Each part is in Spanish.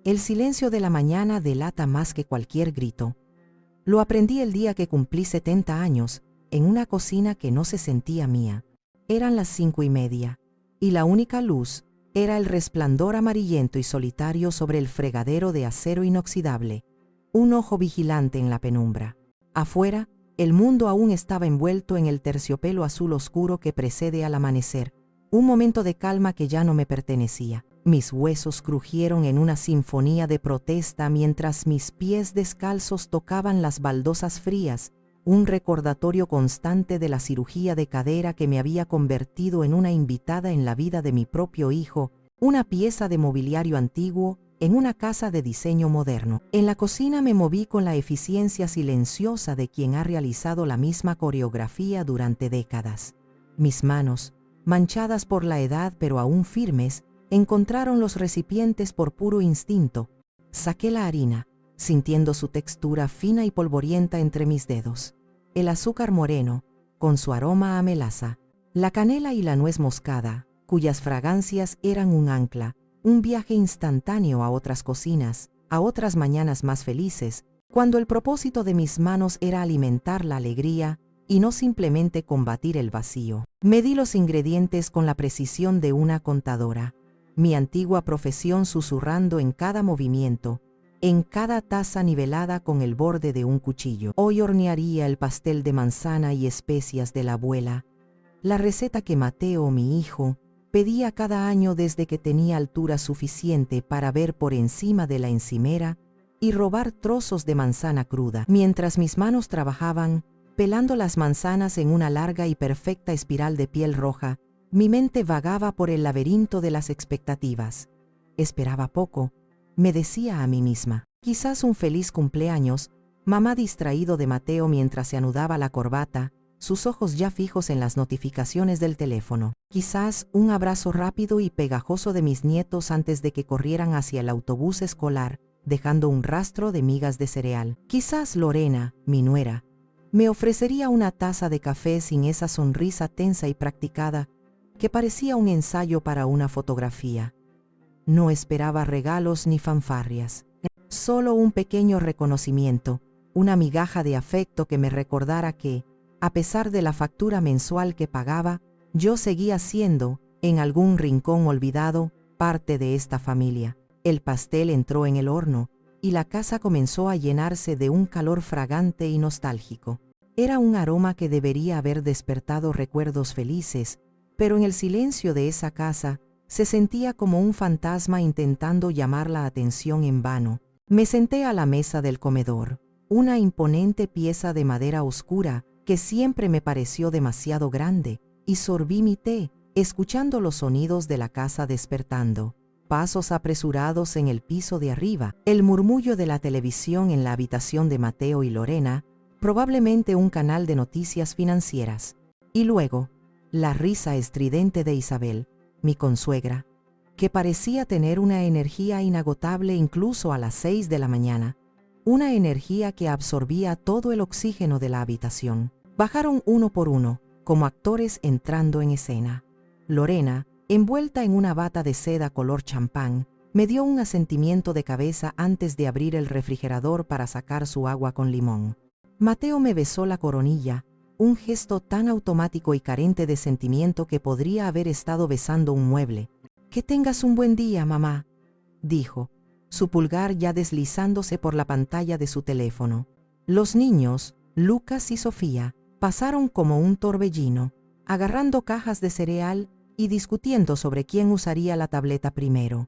El silencio de la mañana delata más que cualquier grito. Lo aprendí el día que cumplí 70 años, en una cocina que no se sentía mía. Eran las 5:30, y la única luz era el resplandor amarillento y solitario sobre el fregadero de acero inoxidable, un ojo vigilante en la penumbra. Afuera, el mundo aún estaba envuelto en el terciopelo azul oscuro que precede al amanecer, un momento de calma que ya no me pertenecía. Mis huesos crujieron en una sinfonía de protesta mientras mis pies descalzos tocaban las baldosas frías, un recordatorio constante de la cirugía de cadera que me había convertido en una invitada en la vida de mi propio hijo, una pieza de mobiliario antiguo en una casa de diseño moderno. En la cocina me moví con la eficiencia silenciosa de quien ha realizado la misma coreografía durante décadas. Mis manos, manchadas por la edad pero aún firmes, encontraron los recipientes por puro instinto. Saqué la harina, sintiendo su textura fina y polvorienta entre mis dedos. El azúcar moreno, con su aroma a melaza. La canela y la nuez moscada, cuyas fragancias eran un ancla, un viaje instantáneo a otras cocinas, a otras mañanas más felices, cuando el propósito de mis manos era alimentar la alegría y no simplemente combatir el vacío. Medí los ingredientes con la precisión de una contadora. Mi antigua profesión susurrando en cada movimiento, en cada taza nivelada con el borde de un cuchillo. Hoy hornearía el pastel de manzana y especias de la abuela, la receta que Mateo, mi hijo, pedía cada año desde que tenía altura suficiente para ver por encima de la encimera y robar trozos de manzana cruda. Mientras mis manos trabajaban, pelando las manzanas en una larga y perfecta espiral de piel roja, mi mente vagaba por el laberinto de las expectativas. Esperaba poco, me decía a mí misma. Quizás un feliz cumpleaños, mamá distraído de Mateo mientras se anudaba la corbata, sus ojos ya fijos en las notificaciones del teléfono. Quizás un abrazo rápido y pegajoso de mis nietos antes de que corrieran hacia el autobús escolar, dejando un rastro de migas de cereal. Quizás Lorena, mi nuera, me ofrecería una taza de café sin esa sonrisa tensa y practicada que parecía un ensayo para una fotografía. No esperaba regalos ni fanfarrias, solo un pequeño reconocimiento, una migaja de afecto que me recordara que, a pesar de la factura mensual que pagaba, yo seguía siendo, en algún rincón olvidado, parte de esta familia. El pastel entró en el horno, y la casa comenzó a llenarse de un calor fragante y nostálgico. Era un aroma que debería haber despertado recuerdos felices, pero en el silencio de esa casa se sentía como un fantasma intentando llamar la atención en vano. Me senté a la mesa del comedor, una imponente pieza de madera oscura que siempre me pareció demasiado grande, y sorbí mi té, escuchando los sonidos de la casa despertando. Pasos apresurados en el piso de arriba, el murmullo de la televisión en la habitación de Mateo y Lorena, probablemente un canal de noticias financieras. Y luego, la risa estridente de Isabel, mi consuegra, que parecía tener una energía inagotable incluso a las 6 de la mañana, una energía que absorbía todo el oxígeno de la habitación. Bajaron uno por uno, como actores entrando en escena. Lorena, envuelta en una bata de seda color champán, me dio un asentimiento de cabeza antes de abrir el refrigerador para sacar su agua con limón. Mateo me besó la coronilla, un gesto tan automático y carente de sentimiento que podría haber estado besando un mueble. «Que tengas un buen día, mamá», dijo, su pulgar ya deslizándose por la pantalla de su teléfono. Los niños, Lucas y Sofía, pasaron como un torbellino, agarrando cajas de cereal y discutiendo sobre quién usaría la tableta primero.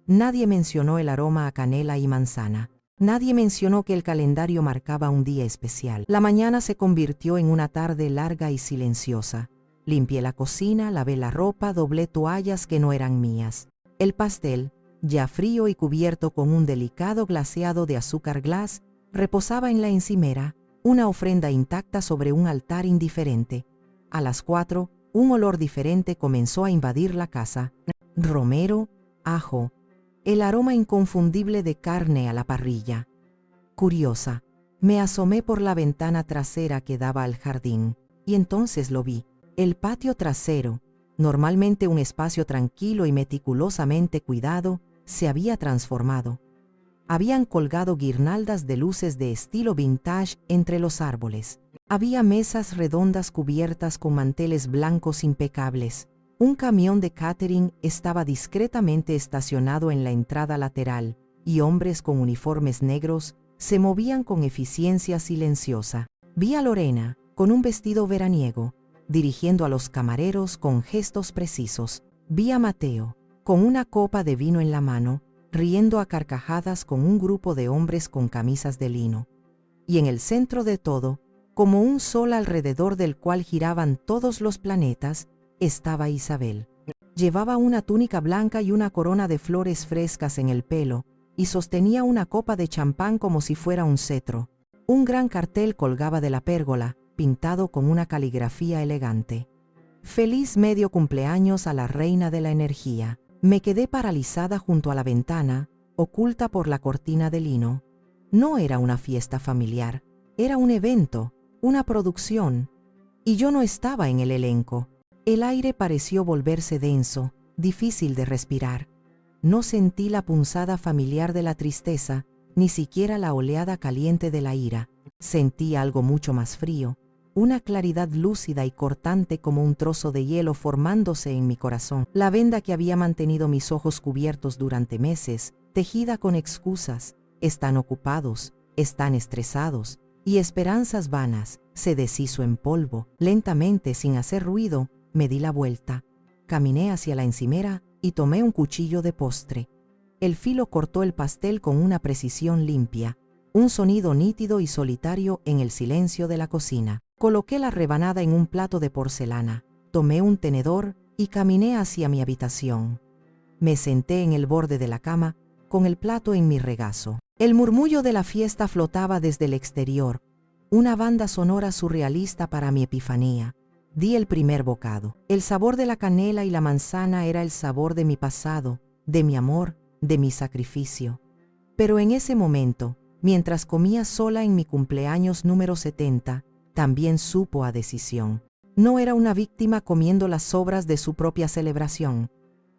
Nadie mencionó el aroma a canela y manzana. Nadie mencionó que el calendario marcaba un día especial. La mañana se convirtió en una tarde larga y silenciosa. Limpié la cocina, lavé la ropa, doblé toallas que no eran mías. El pastel, ya frío y cubierto con un delicado glaseado de azúcar glass, reposaba en la encimera, una ofrenda intacta sobre un altar indiferente. A las 4, un olor diferente comenzó a invadir la casa. Romero, ajo, el aroma inconfundible de carne a la parrilla. Curiosa, me asomé por la ventana trasera que daba al jardín, y entonces lo vi. El patio trasero, normalmente un espacio tranquilo y meticulosamente cuidado, se había transformado. Habían colgado guirnaldas de luces de estilo vintage entre los árboles. Había mesas redondas cubiertas con manteles blancos impecables. Un camión de catering estaba discretamente estacionado en la entrada lateral, y hombres con uniformes negros se movían con eficiencia silenciosa. Vi a Lorena, con un vestido veraniego, dirigiendo a los camareros con gestos precisos. Vi a Mateo, con una copa de vino en la mano, riendo a carcajadas con un grupo de hombres con camisas de lino. Y en el centro de todo, como un sol alrededor del cual giraban todos los planetas, estaba Isabel. Llevaba una túnica blanca y una corona de flores frescas en el pelo, y sostenía una copa de champán como si fuera un cetro. Un gran cartel colgaba de la pérgola, pintado con una caligrafía elegante. Feliz medio cumpleaños a la reina de la energía. Me quedé paralizada junto a la ventana, oculta por la cortina de lino. No era una fiesta familiar, era un evento, una producción, y yo no estaba en el elenco. El aire pareció volverse denso, difícil de respirar. No sentí la punzada familiar de la tristeza, ni siquiera la oleada caliente de la ira. Sentí algo mucho más frío, una claridad lúcida y cortante como un trozo de hielo formándose en mi corazón. La venda que había mantenido mis ojos cubiertos durante meses, tejida con excusas, están ocupados, están estresados, y esperanzas vanas, se deshizo en polvo. Lentamente, sin hacer ruido, me di la vuelta. Caminé hacia la encimera y tomé un cuchillo de postre. El filo cortó el pastel con una precisión limpia, un sonido nítido y solitario en el silencio de la cocina. Coloqué la rebanada en un plato de porcelana, tomé un tenedor y caminé hacia mi habitación. Me senté en el borde de la cama, con el plato en mi regazo. El murmullo de la fiesta flotaba desde el exterior, una banda sonora surrealista para mi epifanía. Di el primer bocado. El sabor de la canela y la manzana era el sabor de mi pasado, de mi amor, de mi sacrificio. Pero en ese momento, mientras comía sola en mi cumpleaños número 70, también supo a decisión. No era una víctima comiendo las sobras de su propia celebración.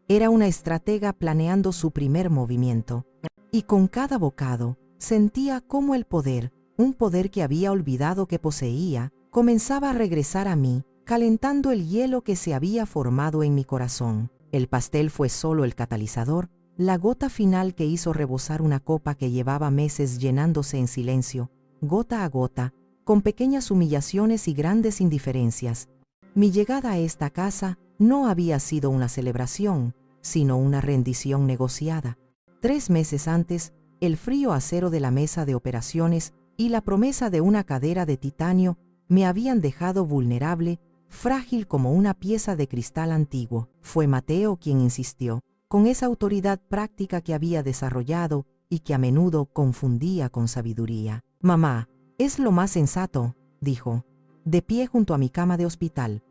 Era una estratega planeando su primer movimiento. Y con cada bocado, sentía cómo el poder, un poder que había olvidado que poseía, comenzaba a regresar a mí, calentando el hielo que se había formado en mi corazón. El pastel fue solo el catalizador, la gota final que hizo rebosar una copa que llevaba meses llenándose en silencio, gota a gota, con pequeñas humillaciones y grandes indiferencias. Mi llegada a esta casa no había sido una celebración, sino una rendición negociada. 3 meses antes, el frío acero de la mesa de operaciones y la promesa de una cadera de titanio me habían dejado vulnerable, frágil como una pieza de cristal antiguo. Fue Mateo quien insistió, con esa autoridad práctica que había desarrollado y que a menudo confundía con sabiduría. «Mamá, es lo más sensato», dijo, de pie junto a mi cama de hospital.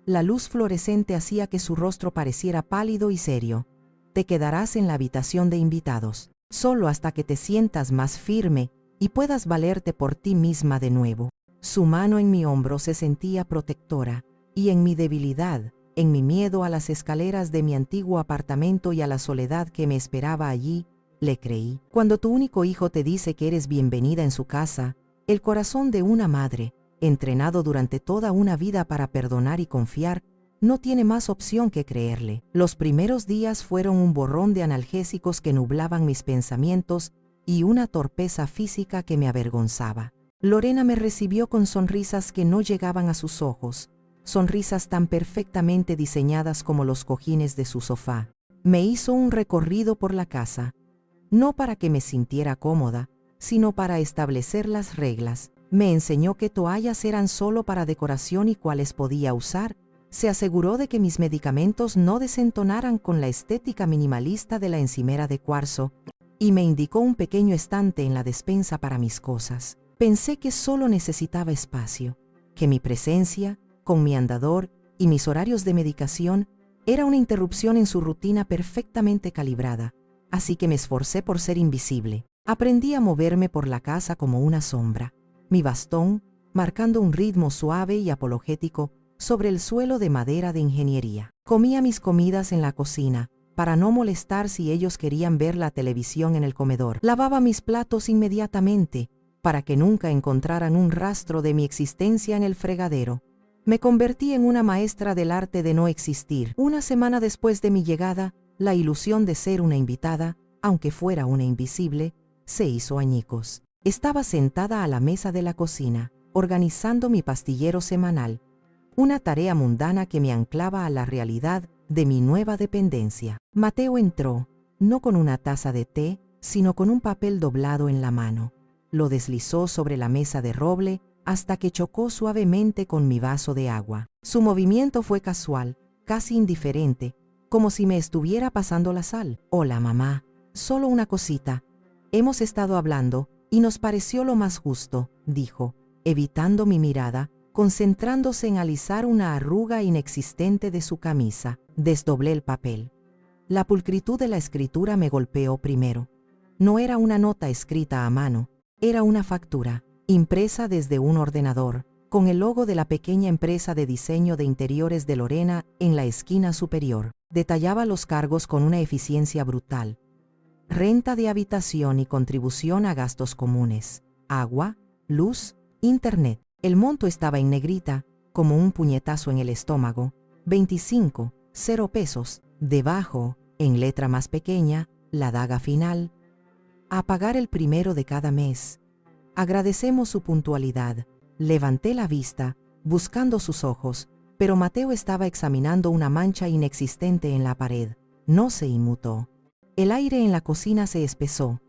La luz fluorescente hacía que su rostro pareciera pálido y serio. «Te quedarás en la habitación de invitados, solo hasta que te sientas más firme y puedas valerte por ti misma de nuevo». Su mano en mi hombro se sentía protectora, y en mi debilidad, en mi miedo a las escaleras de mi antiguo apartamento y a la soledad que me esperaba allí, le creí. Cuando tu único hijo te dice que eres bienvenida en su casa, el corazón de una madre, entrenado durante toda una vida para perdonar y confiar, no tiene más opción que creerle. Los primeros días fueron un borrón de analgésicos que nublaban mis pensamientos y una torpeza física que me avergonzaba. Lorena me recibió con sonrisas que no llegaban a sus ojos, sonrisas tan perfectamente diseñadas como los cojines de su sofá. Me hizo un recorrido por la casa, no para que me sintiera cómoda, sino para establecer las reglas. Me enseñó que toallas eran solo para decoración y cuáles podía usar. Se aseguró de que mis medicamentos no desentonaran con la estética minimalista de la encimera de cuarzo, y me indicó un pequeño estante en la despensa para mis cosas. Pensé que solo necesitaba espacio, que mi presencia, con mi andador y mis horarios de medicación, era una interrupción en su rutina perfectamente calibrada, así que me esforcé por ser invisible. Aprendí a moverme por la casa como una sombra, mi bastón marcando un ritmo suave y apologético sobre el suelo de madera de ingeniería. Comía mis comidas en la cocina, para no molestar si ellos querían ver la televisión en el comedor. Lavaba mis platos inmediatamente, para que nunca encontraran un rastro de mi existencia en el fregadero. Me convertí en una maestra del arte de no existir. Una semana después de mi llegada, la ilusión de ser una invitada, aunque fuera una invisible, se hizo añicos. Estaba sentada a la mesa de la cocina, organizando mi pastillero semanal, una tarea mundana que me anclaba a la realidad de mi nueva dependencia. Mateo entró, no con una taza de té, sino con un papel doblado en la mano. Lo deslizó sobre la mesa de roble hasta que chocó suavemente con mi vaso de agua. Su movimiento fue casual, casi indiferente, como si me estuviera pasando la sal. «Hola, mamá. Solo una cosita. Hemos estado hablando y nos pareció lo más justo», dijo, evitando mi mirada, concentrándose en alisar una arruga inexistente de su camisa. Desdoblé el papel. La pulcritud de la escritura me golpeó primero. No era una nota escrita a mano, era una factura, impresa desde un ordenador, con el logo de la pequeña empresa de diseño de interiores de Lorena en la esquina superior. Detallaba los cargos con una eficiencia brutal. Renta de habitación y contribución a gastos comunes, agua, luz, internet. El monto estaba en negrita, como un puñetazo en el estómago. 25, 0 pesos. Debajo, en letra más pequeña, la daga final. A pagar el 1 de cada mes. Agradecemos su puntualidad. Levanté la vista, buscando sus ojos, pero Mateo estaba examinando una mancha inexistente en la pared. No se inmutó. El aire en la cocina se espesó,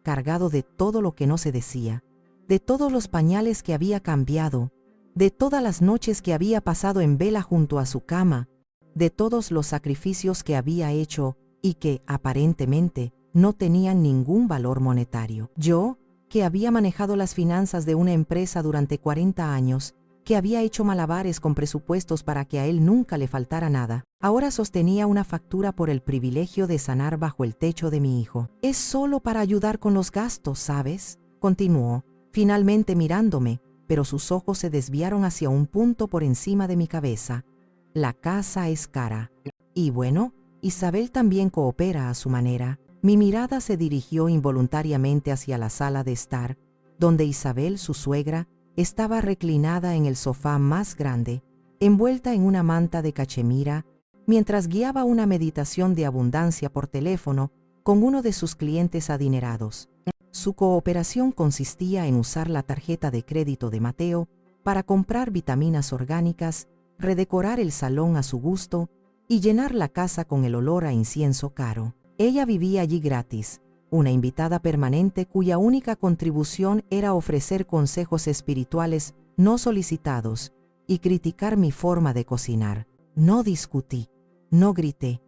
cargado de todo lo que no se decía, de todos los pañales que había cambiado, de todas las noches que había pasado en vela junto a su cama, de todos los sacrificios que había hecho y que, aparentemente, no tenían ningún valor monetario. Yo, que había manejado las finanzas de una empresa durante 40 años, que había hecho malabares con presupuestos para que a él nunca le faltara nada, ahora sostenía una factura por el privilegio de sanar bajo el techo de mi hijo. «Es solo para ayudar con los gastos, ¿sabes?», continuó, finalmente mirándome, pero sus ojos se desviaron hacia un punto por encima de mi cabeza. «La casa es cara. Y bueno, Isabel también coopera a su manera». Mi mirada se dirigió involuntariamente hacia la sala de estar, donde Isabel, su suegra, estaba reclinada en el sofá más grande, envuelta en una manta de cachemira, mientras guiaba una meditación de abundancia por teléfono con uno de sus clientes adinerados. Su cooperación consistía en usar la tarjeta de crédito de Mateo para comprar vitaminas orgánicas, redecorar el salón a su gusto y llenar la casa con el olor a incienso caro. Ella vivía allí gratis, una invitada permanente cuya única contribución era ofrecer consejos espirituales no solicitados y criticar mi forma de cocinar. No discutí, no grité.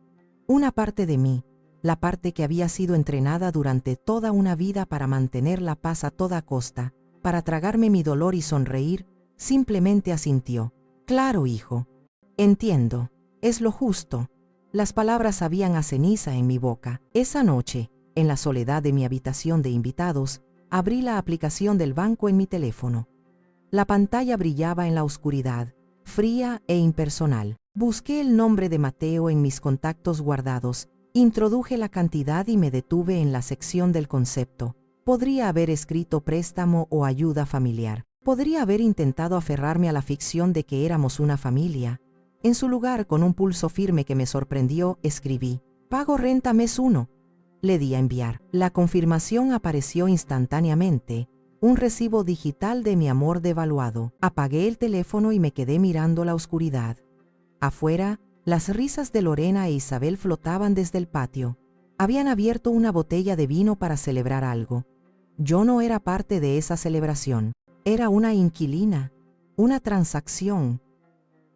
Una parte de mí, la parte que había sido entrenada durante toda una vida para mantener la paz a toda costa, para tragarme mi dolor y sonreír, simplemente asintió. «Claro, hijo. Entiendo. Es lo justo». Las palabras sabían a ceniza en mi boca. Esa noche, en la soledad de mi habitación de invitados, abrí la aplicación del banco en mi teléfono. La pantalla brillaba en la oscuridad, fría e impersonal. Busqué el nombre de Mateo en mis contactos guardados, introduje la cantidad y me detuve en la sección del concepto. Podría haber escrito préstamo o ayuda familiar. Podría haber intentado aferrarme a la ficción de que éramos una familia. En su lugar, con un pulso firme que me sorprendió, escribí: «Pago renta mes 1». Le di a enviar. La confirmación apareció instantáneamente, un recibo digital de mi amor devaluado. Apagué el teléfono y me quedé mirando la oscuridad. Afuera, las risas de Lorena e Isabel flotaban desde el patio. Habían abierto una botella de vino para celebrar algo. Yo no era parte de esa celebración. Era una inquilina, una transacción.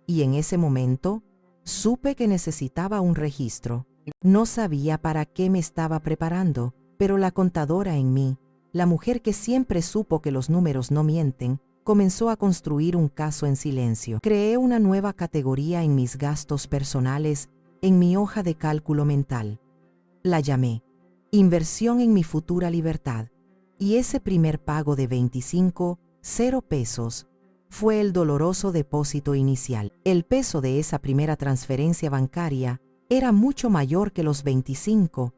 Y en ese momento, supe que necesitaba un registro. No sabía para qué me estaba preparando, pero la contadora en mí, la mujer que siempre supo que los números no mienten, comenzó a construir un caso en silencio. Creé una nueva categoría en mis gastos personales, en mi hoja de cálculo mental. La llamé «Inversión en mi futura libertad». Y ese primer pago de 25, 0 pesos, fue el doloroso depósito inicial. El peso de esa primera transferencia bancaria Era mucho mayor que los 25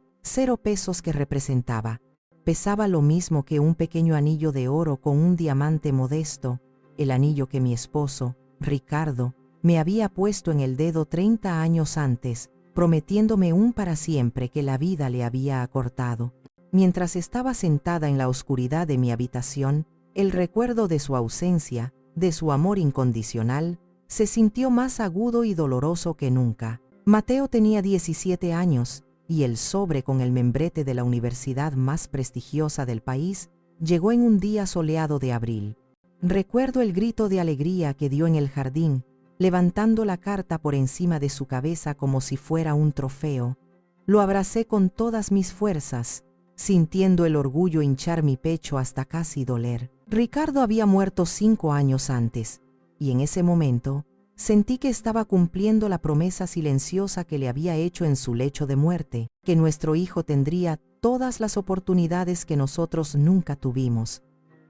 pesos que representaba. Pesaba lo mismo que un pequeño anillo de oro con un diamante modesto, el anillo que mi esposo, Ricardo, me había puesto en el dedo 30 años antes, prometiéndome un para siempre que la vida le había acortado. Mientras estaba sentada en la oscuridad de mi habitación, el recuerdo de su ausencia, de su amor incondicional, se sintió más agudo y doloroso que nunca. Mateo tenía 17 años, y el sobre con el membrete de la universidad más prestigiosa del país llegó en un día soleado de abril. Recuerdo el grito de alegría que dio en el jardín, levantando la carta por encima de su cabeza como si fuera un trofeo. Lo abracé con todas mis fuerzas, sintiendo el orgullo hinchar mi pecho hasta casi doler. Ricardo había muerto 5 años antes, y en ese momento sentí que estaba cumpliendo la promesa silenciosa que le había hecho en su lecho de muerte, que nuestro hijo tendría todas las oportunidades que nosotros nunca tuvimos.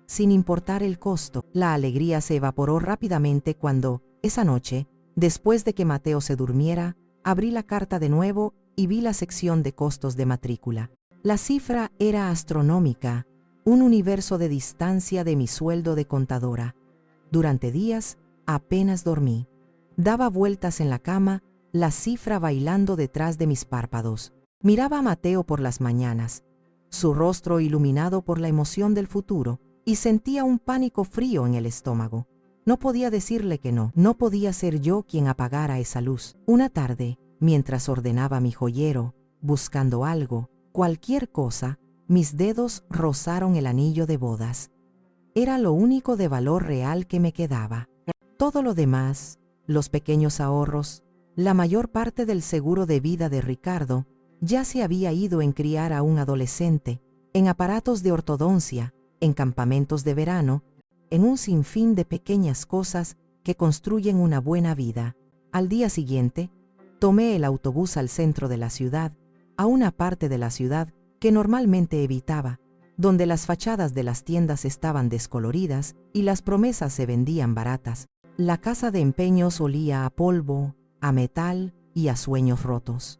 Sin importar el costo, la alegría se evaporó rápidamente cuando, esa noche, después de que Mateo se durmiera, abrí la carta de nuevo y vi la sección de costos de matrícula. La cifra era astronómica, un universo de distancia de mi sueldo de contadora. Durante días, apenas dormí. Daba vueltas en la cama, la cifra bailando detrás de mis párpados. Miraba a Mateo por las mañanas, su rostro iluminado por la emoción del futuro, y sentía un pánico frío en el estómago. No podía decirle que no, no podía ser yo quien apagara esa luz. Una tarde, mientras ordenaba mi joyero, buscando algo, cualquier cosa, mis dedos rozaron el anillo de bodas. Era lo único de valor real que me quedaba. Todo lo demás, los pequeños ahorros, la mayor parte del seguro de vida de Ricardo, ya se había ido en criar a un adolescente, en aparatos de ortodoncia, en campamentos de verano, en un sinfín de pequeñas cosas que construyen una buena vida. Al día siguiente, tomé el autobús al centro de la ciudad, a una parte de la ciudad que normalmente evitaba, donde las fachadas de las tiendas estaban descoloridas y las promesas se vendían baratas. La casa de empeños olía a polvo, a metal y a sueños rotos.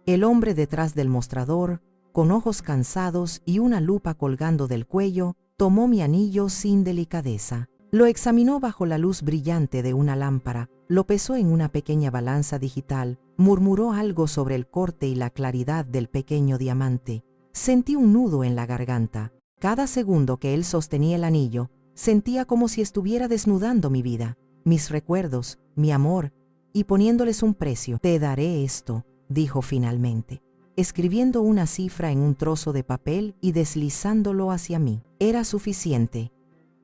El hombre detrás del mostrador, con ojos cansados y una lupa colgando del cuello, tomó mi anillo sin delicadeza. Lo examinó bajo la luz brillante de una lámpara, lo pesó en una pequeña balanza digital, murmuró algo sobre el corte y la claridad del pequeño diamante. Sentí un nudo en la garganta. Cada segundo que él sostenía el anillo, sentía como si estuviera desnudando mi vida, mis recuerdos, mi amor, y poniéndoles un precio. Te daré esto, dijo finalmente, escribiendo una cifra en un trozo de papel y deslizándolo hacia mí. Era suficiente.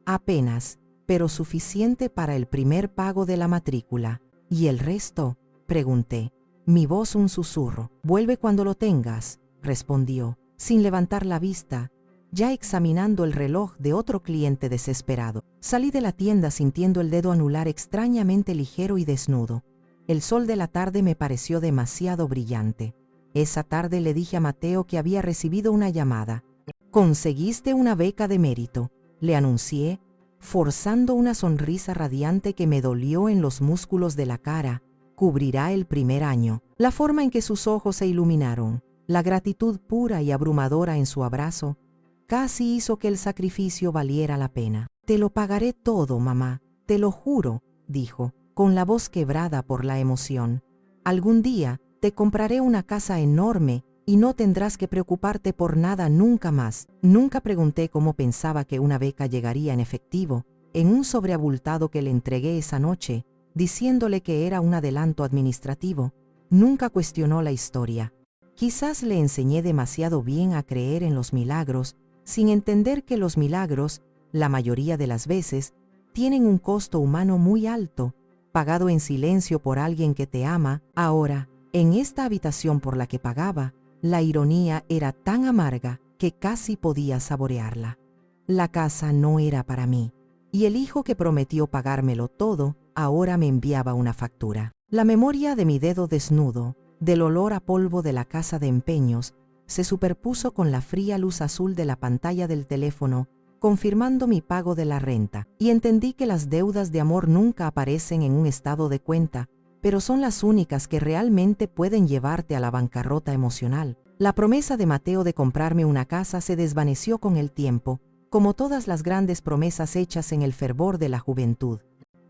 Apenas, pero suficiente para el primer pago de la matrícula. ¿Y el resto?, pregunté. Mi voz un susurro. Vuelve cuando lo tengas, respondió, sin levantar la vista, ya examinando el reloj de otro cliente desesperado. Salí de la tienda sintiendo el dedo anular extrañamente ligero y desnudo. El sol de la tarde me pareció demasiado brillante. Esa tarde le dije a Mateo que había recibido una llamada. «Conseguiste una beca de mérito», le anuncié, forzando una sonrisa radiante que me dolió en los músculos de la cara. «Cubrirá el primer año». La forma en que sus ojos se iluminaron, la gratitud pura y abrumadora en su abrazo, casi hizo que el sacrificio valiera la pena. «Te lo pagaré todo, mamá, te lo juro», dijo, con la voz quebrada por la emoción. «Algún día te compraré una casa enorme y no tendrás que preocuparte por nada nunca más». Nunca pregunté cómo pensaba que una beca llegaría en efectivo, en un sobre abultado que le entregué esa noche, diciéndole que era un adelanto administrativo. Nunca cuestionó la historia. Quizás le enseñé demasiado bien a creer en los milagros, sin entender que los milagros, la mayoría de las veces, tienen un costo humano muy alto, pagado en silencio por alguien que te ama. Ahora, en esta habitación por la que pagaba, la ironía era tan amarga que casi podía saborearla. La casa no era para mí, y el hijo que prometió pagármelo todo, ahora me enviaba una factura. La memoria de mi dedo desnudo, del olor a polvo de la casa de empeños, se superpuso con la fría luz azul de la pantalla del teléfono, confirmando mi pago de la renta, y entendí que las deudas de amor nunca aparecen en un estado de cuenta, pero son las únicas que realmente pueden llevarte a la bancarrota emocional. La promesa de Mateo de comprarme una casa se desvaneció con el tiempo, como todas las grandes promesas hechas en el fervor de la juventud.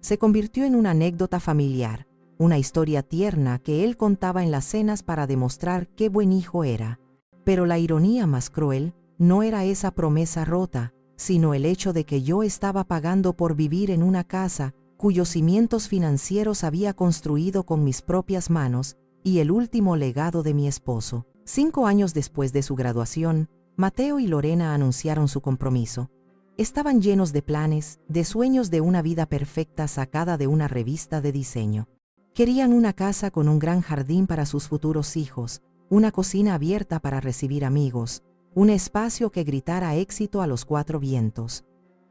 Se convirtió en una anécdota familiar, una historia tierna que él contaba en las cenas para demostrar qué buen hijo era. Pero la ironía más cruel no era esa promesa rota, sino el hecho de que yo estaba pagando por vivir en una casa cuyos cimientos financieros había construido con mis propias manos, y el último legado de mi esposo. 5 años después de su graduación, Mateo y Lorena anunciaron su compromiso. Estaban llenos de planes, de sueños de una vida perfecta sacada de una revista de diseño. Querían una casa con un gran jardín para sus futuros hijos, una cocina abierta para recibir amigos, un espacio que gritara éxito a los 4 vientos.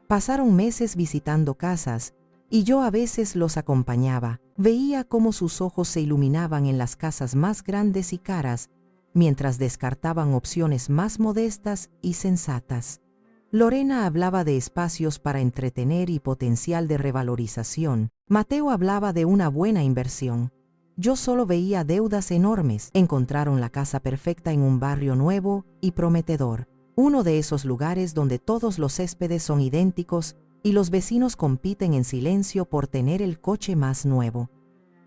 Pasaron meses visitando casas, y yo a veces los acompañaba. Veía cómo sus ojos se iluminaban en las casas más grandes y caras, mientras descartaban opciones más modestas y sensatas. Lorena hablaba de espacios para entretener y potencial de revalorización. Mateo hablaba de una buena inversión. Yo solo veía deudas enormes. Encontraron la casa perfecta en un barrio nuevo y prometedor. Uno de esos lugares donde todos los céspedes son idénticos y los vecinos compiten en silencio por tener el coche más nuevo.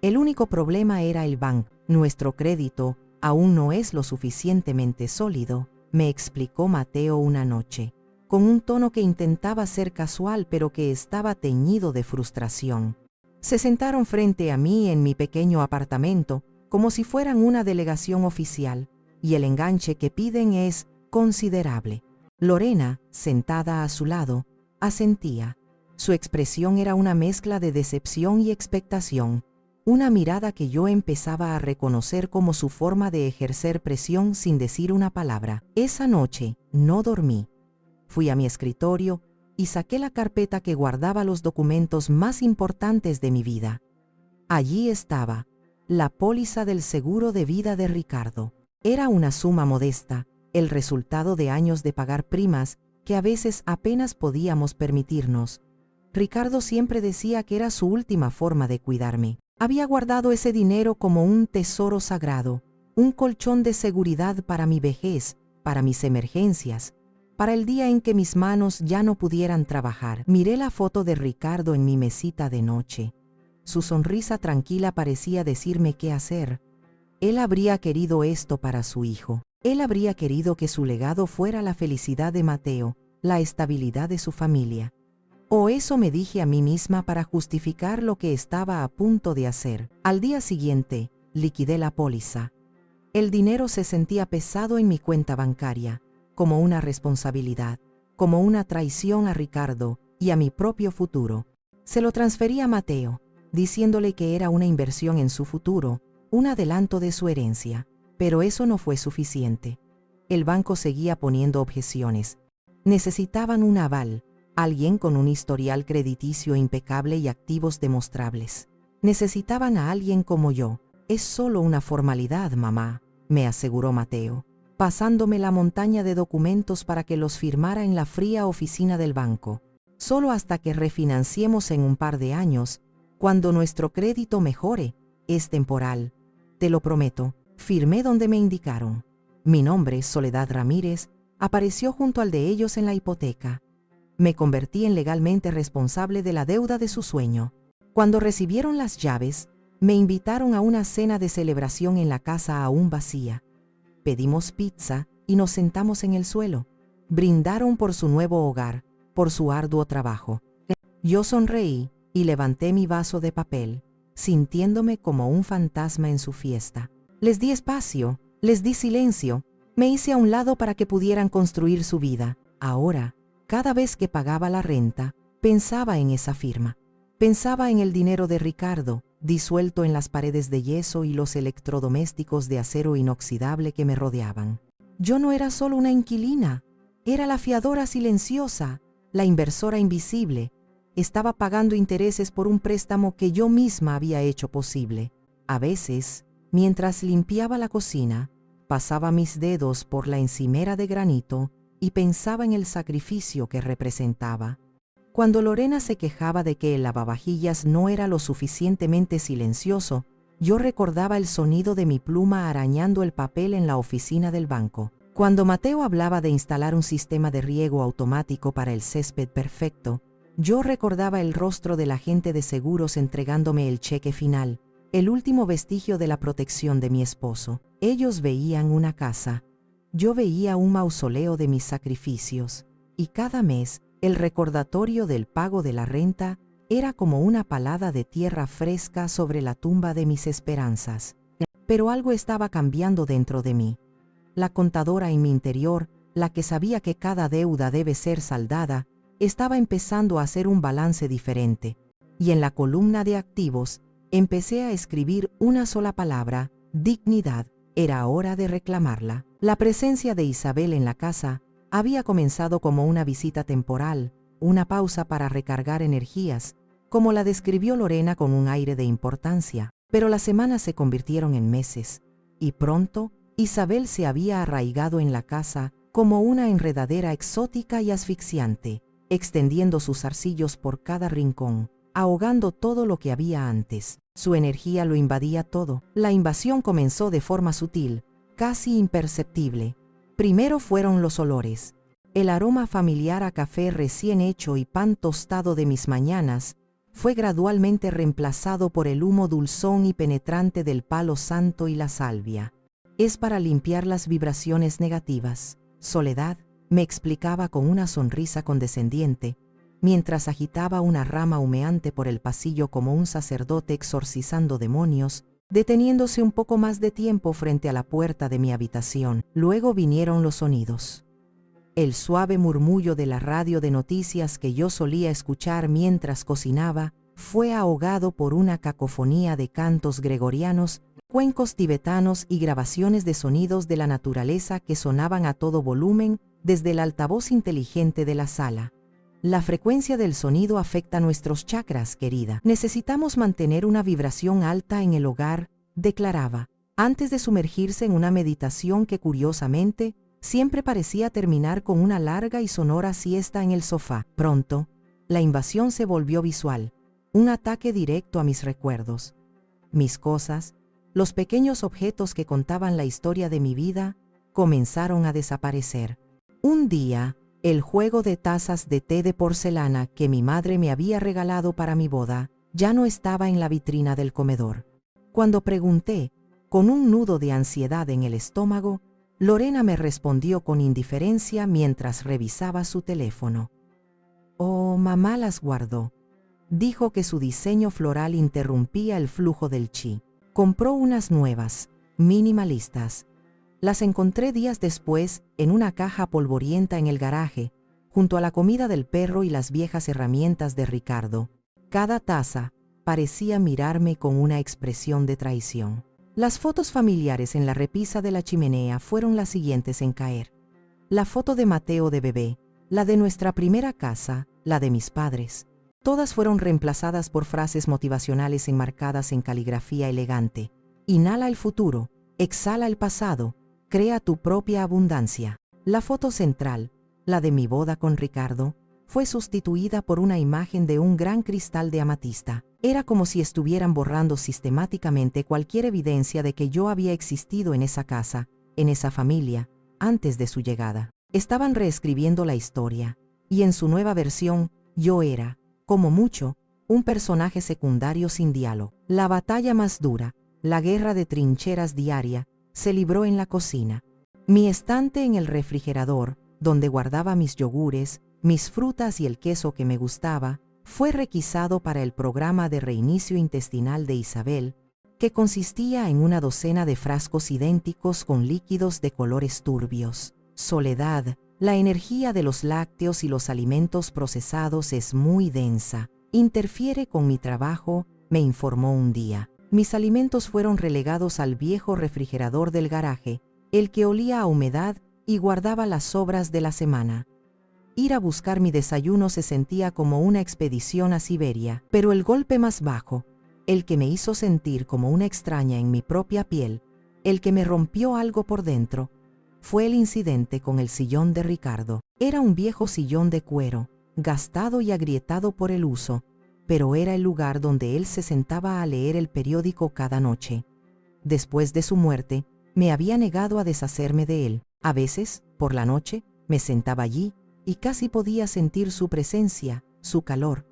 El único problema era el banco. Nuestro crédito aún no es lo suficientemente sólido, me explicó Mateo una noche, con un tono que intentaba ser casual pero que estaba teñido de frustración. Se sentaron frente a mí en mi pequeño apartamento, como si fueran una delegación oficial, y el enganche que piden es considerable. Lorena, sentada a su lado, asentía. Su expresión era una mezcla de decepción y expectación, una mirada que yo empezaba a reconocer como su forma de ejercer presión sin decir una palabra. Esa noche no dormí. Fui a mi escritorio y saqué la carpeta que guardaba los documentos más importantes de mi vida. Allí estaba, la póliza del seguro de vida de Ricardo. Era una suma modesta, el resultado de años de pagar primas que a veces apenas podíamos permitirnos. Ricardo siempre decía que era su última forma de cuidarme. Había guardado ese dinero como un tesoro sagrado, un colchón de seguridad para mi vejez, para mis emergencias, para el día en que mis manos ya no pudieran trabajar. Miré la foto de Ricardo en mi mesita de noche. Su sonrisa tranquila parecía decirme qué hacer. Él habría querido esto para su hijo. Él habría querido que su legado fuera la felicidad de Mateo, la estabilidad de su familia. O eso me dije a mí misma para justificar lo que estaba a punto de hacer. Al día siguiente, liquidé la póliza. El dinero se sentía pesado en mi cuenta bancaria, como una responsabilidad, como una traición a Ricardo y a mi propio futuro. Se lo transferí a Mateo, diciéndole que era una inversión en su futuro, un adelanto de su herencia. Pero eso no fue suficiente. El banco seguía poniendo objeciones. Necesitaban un aval, alguien con un historial crediticio impecable y activos demostrables. Necesitaban a alguien como yo. Es solo una formalidad, mamá, me aseguró Mateo, pasándome la montaña de documentos para que los firmara en la fría oficina del banco. Solo hasta que refinanciemos en un par de años, cuando nuestro crédito mejore, es temporal. Te lo prometo. Firmé donde me indicaron. Mi nombre, Soledad Ramírez, apareció junto al de ellos en la hipoteca. Me convertí en legalmente responsable de la deuda de su sueño. Cuando recibieron las llaves, me invitaron a una cena de celebración en la casa aún vacía. Pedimos pizza y nos sentamos en el suelo. Brindaron por su nuevo hogar, por su arduo trabajo. Yo sonreí y levanté mi vaso de papel, sintiéndome como un fantasma en su fiesta. Les di espacio, les di silencio, me hice a un lado para que pudieran construir su vida. Ahora, cada vez que pagaba la renta, pensaba en esa firma. Pensaba en el dinero de Ricardo, disuelto en las paredes de yeso y los electrodomésticos de acero inoxidable que me rodeaban. Yo no era solo una inquilina, era la fiadora silenciosa, la inversora invisible. Estaba pagando intereses por un préstamo que yo misma había hecho posible. A veces, mientras limpiaba la cocina, pasaba mis dedos por la encimera de granito y pensaba en el sacrificio que representaba. Cuando Lorena se quejaba de que el lavavajillas no era lo suficientemente silencioso, Yo recordaba el sonido de mi pluma arañando el papel en la oficina del banco. Cuando Mateo hablaba de instalar un sistema de riego automático para el césped perfecto, yo recordaba el rostro del agente de seguros entregándome el cheque final, el último vestigio de la protección de mi esposo. Ellos veían una casa. Yo veía un mausoleo de mis sacrificios, y cada mes, el recordatorio del pago de la renta era como una palada de tierra fresca sobre la tumba de mis esperanzas. Pero algo estaba cambiando dentro de mí. La contadora en mi interior, la que sabía que cada deuda debe ser saldada, estaba empezando a hacer un balance diferente. Y en la columna de activos, empecé a escribir una sola palabra: dignidad. Era hora de reclamarla. La presencia de Isabel en la casa había comenzado como una visita temporal, una pausa para recargar energías, como la describió Lorena con un aire de importancia. Pero las semanas se convirtieron en meses, y pronto Isabel se había arraigado en la casa como una enredadera exótica y asfixiante, extendiendo sus zarcillos por cada rincón, ahogando todo lo que había antes. Su energía lo invadía todo. La invasión comenzó de forma sutil, casi imperceptible. Primero fueron los olores. El aroma familiar a café recién hecho y pan tostado de mis mañanas fue gradualmente reemplazado por el humo dulzón y penetrante del palo santo y la salvia. Es para limpiar las vibraciones negativas. Soledad, me explicaba con una sonrisa condescendiente, mientras agitaba una rama humeante por el pasillo como un sacerdote exorcizando demonios, deteniéndose un poco más de tiempo frente a la puerta de mi habitación. Luego vinieron los sonidos. El suave murmullo de la radio de noticias que yo solía escuchar mientras cocinaba fue ahogado por una cacofonía de cantos gregorianos, cuencos tibetanos y grabaciones de sonidos de la naturaleza que sonaban a todo volumen desde el altavoz inteligente de la sala. La frecuencia del sonido afecta nuestros chakras, querida. Necesitamos mantener una vibración alta en el hogar, declaraba, antes de sumergirse en una meditación que curiosamente siempre parecía terminar con una larga y sonora siesta en el sofá. Pronto, la invasión se volvió visual, un ataque directo a mis recuerdos. Mis cosas, los pequeños objetos que contaban la historia de mi vida, comenzaron a desaparecer. Un día, el juego de tazas de té de porcelana que mi madre me había regalado para mi boda ya no estaba en la vitrina del comedor. Cuando pregunté, con un nudo de ansiedad en el estómago, Lorena me respondió con indiferencia mientras revisaba su teléfono. «Oh, mamá las guardó». Dijo que su diseño floral interrumpía el flujo del chi. Compró unas nuevas, minimalistas. Las encontré días después en una caja polvorienta en el garaje, junto a la comida del perro y las viejas herramientas de Ricardo. Cada taza parecía mirarme con una expresión de traición. Las fotos familiares en la repisa de la chimenea fueron las siguientes en caer. La foto de Mateo de bebé, la de nuestra primera casa, la de mis padres. Todas fueron reemplazadas por frases motivacionales enmarcadas en caligrafía elegante. Inhala el futuro, exhala el pasado, crea tu propia abundancia. La foto central, la de mi boda con Ricardo, fue sustituida por una imagen de un gran cristal de amatista. Era como si estuvieran borrando sistemáticamente cualquier evidencia de que yo había existido en esa casa, en esa familia, antes de su llegada. Estaban reescribiendo la historia, y en su nueva versión, yo era, como mucho, un personaje secundario sin diálogo. La batalla más dura, la guerra de trincheras diaria, se libró en la cocina. Mi estante en el refrigerador, donde guardaba mis yogures, mis frutas y el queso que me gustaba, fue requisado para el programa de reinicio intestinal de Isabel, que consistía en una docena de frascos idénticos con líquidos de colores turbios. Soledad, la energía de los lácteos y los alimentos procesados es muy densa. Interfiere con mi trabajo, me informó un día. Mis alimentos fueron relegados al viejo refrigerador del garaje, el que olía a humedad y guardaba las sobras de la semana. Ir a buscar mi desayuno se sentía como una expedición a Siberia, pero el golpe más bajo, el que me hizo sentir como una extraña en mi propia piel, el que me rompió algo por dentro, fue el incidente con el sillón de Ricardo. Era un viejo sillón de cuero, gastado y agrietado por el uso, pero era el lugar donde él se sentaba a leer el periódico cada noche. Después de su muerte, me había negado a deshacerme de él. A veces, por la noche, me sentaba allí y casi podía sentir su presencia, su calor.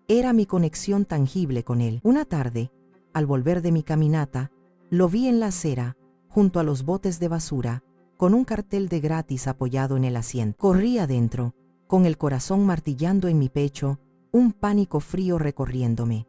Era mi conexión tangible con él. Una tarde, al volver de mi caminata, lo vi en la acera, junto a los botes de basura, con un cartel de gratis apoyado en el asiento. Corrí adentro, con el corazón martillando en mi pecho, un pánico frío recorriéndome.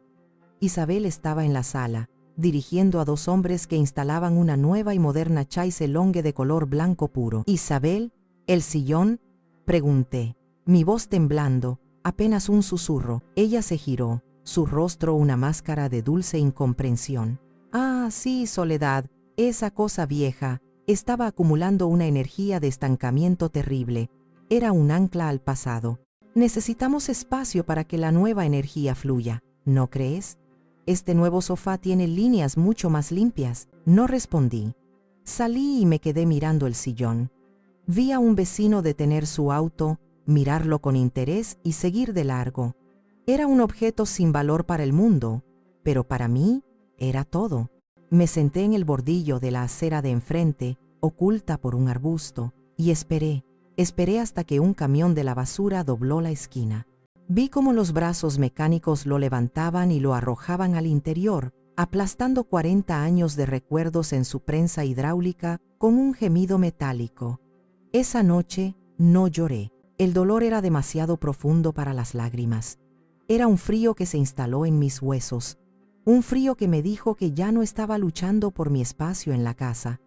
Isabel estaba en la sala, dirigiendo a dos hombres que instalaban una nueva y moderna chaise longue de color blanco puro. «Isabel, ¿el sillón?», pregunté, mi voz temblando, apenas un susurro. Ella se giró, su rostro una máscara de dulce incomprensión. «Ah, sí, Soledad, esa cosa vieja». Estaba acumulando una energía de estancamiento terrible. Era un ancla al pasado. Necesitamos espacio para que la nueva energía fluya, ¿no crees? Este nuevo sofá tiene líneas mucho más limpias. No respondí. Salí y me quedé mirando el sillón. Vi a un vecino detener su auto, mirarlo con interés y seguir de largo. Era un objeto sin valor para el mundo, pero para mí era todo. Me senté en el bordillo de la acera de enfrente, oculta por un arbusto, y esperé hasta que un camión de la basura dobló la esquina. Vi cómo los brazos mecánicos lo levantaban y lo arrojaban al interior, aplastando 40 años de recuerdos en su prensa hidráulica con un gemido metálico. Esa noche no lloré. El dolor era demasiado profundo para las lágrimas. Era un frío que se instaló en mis huesos. Un frío que me dijo que ya no estaba luchando por mi espacio en la casa.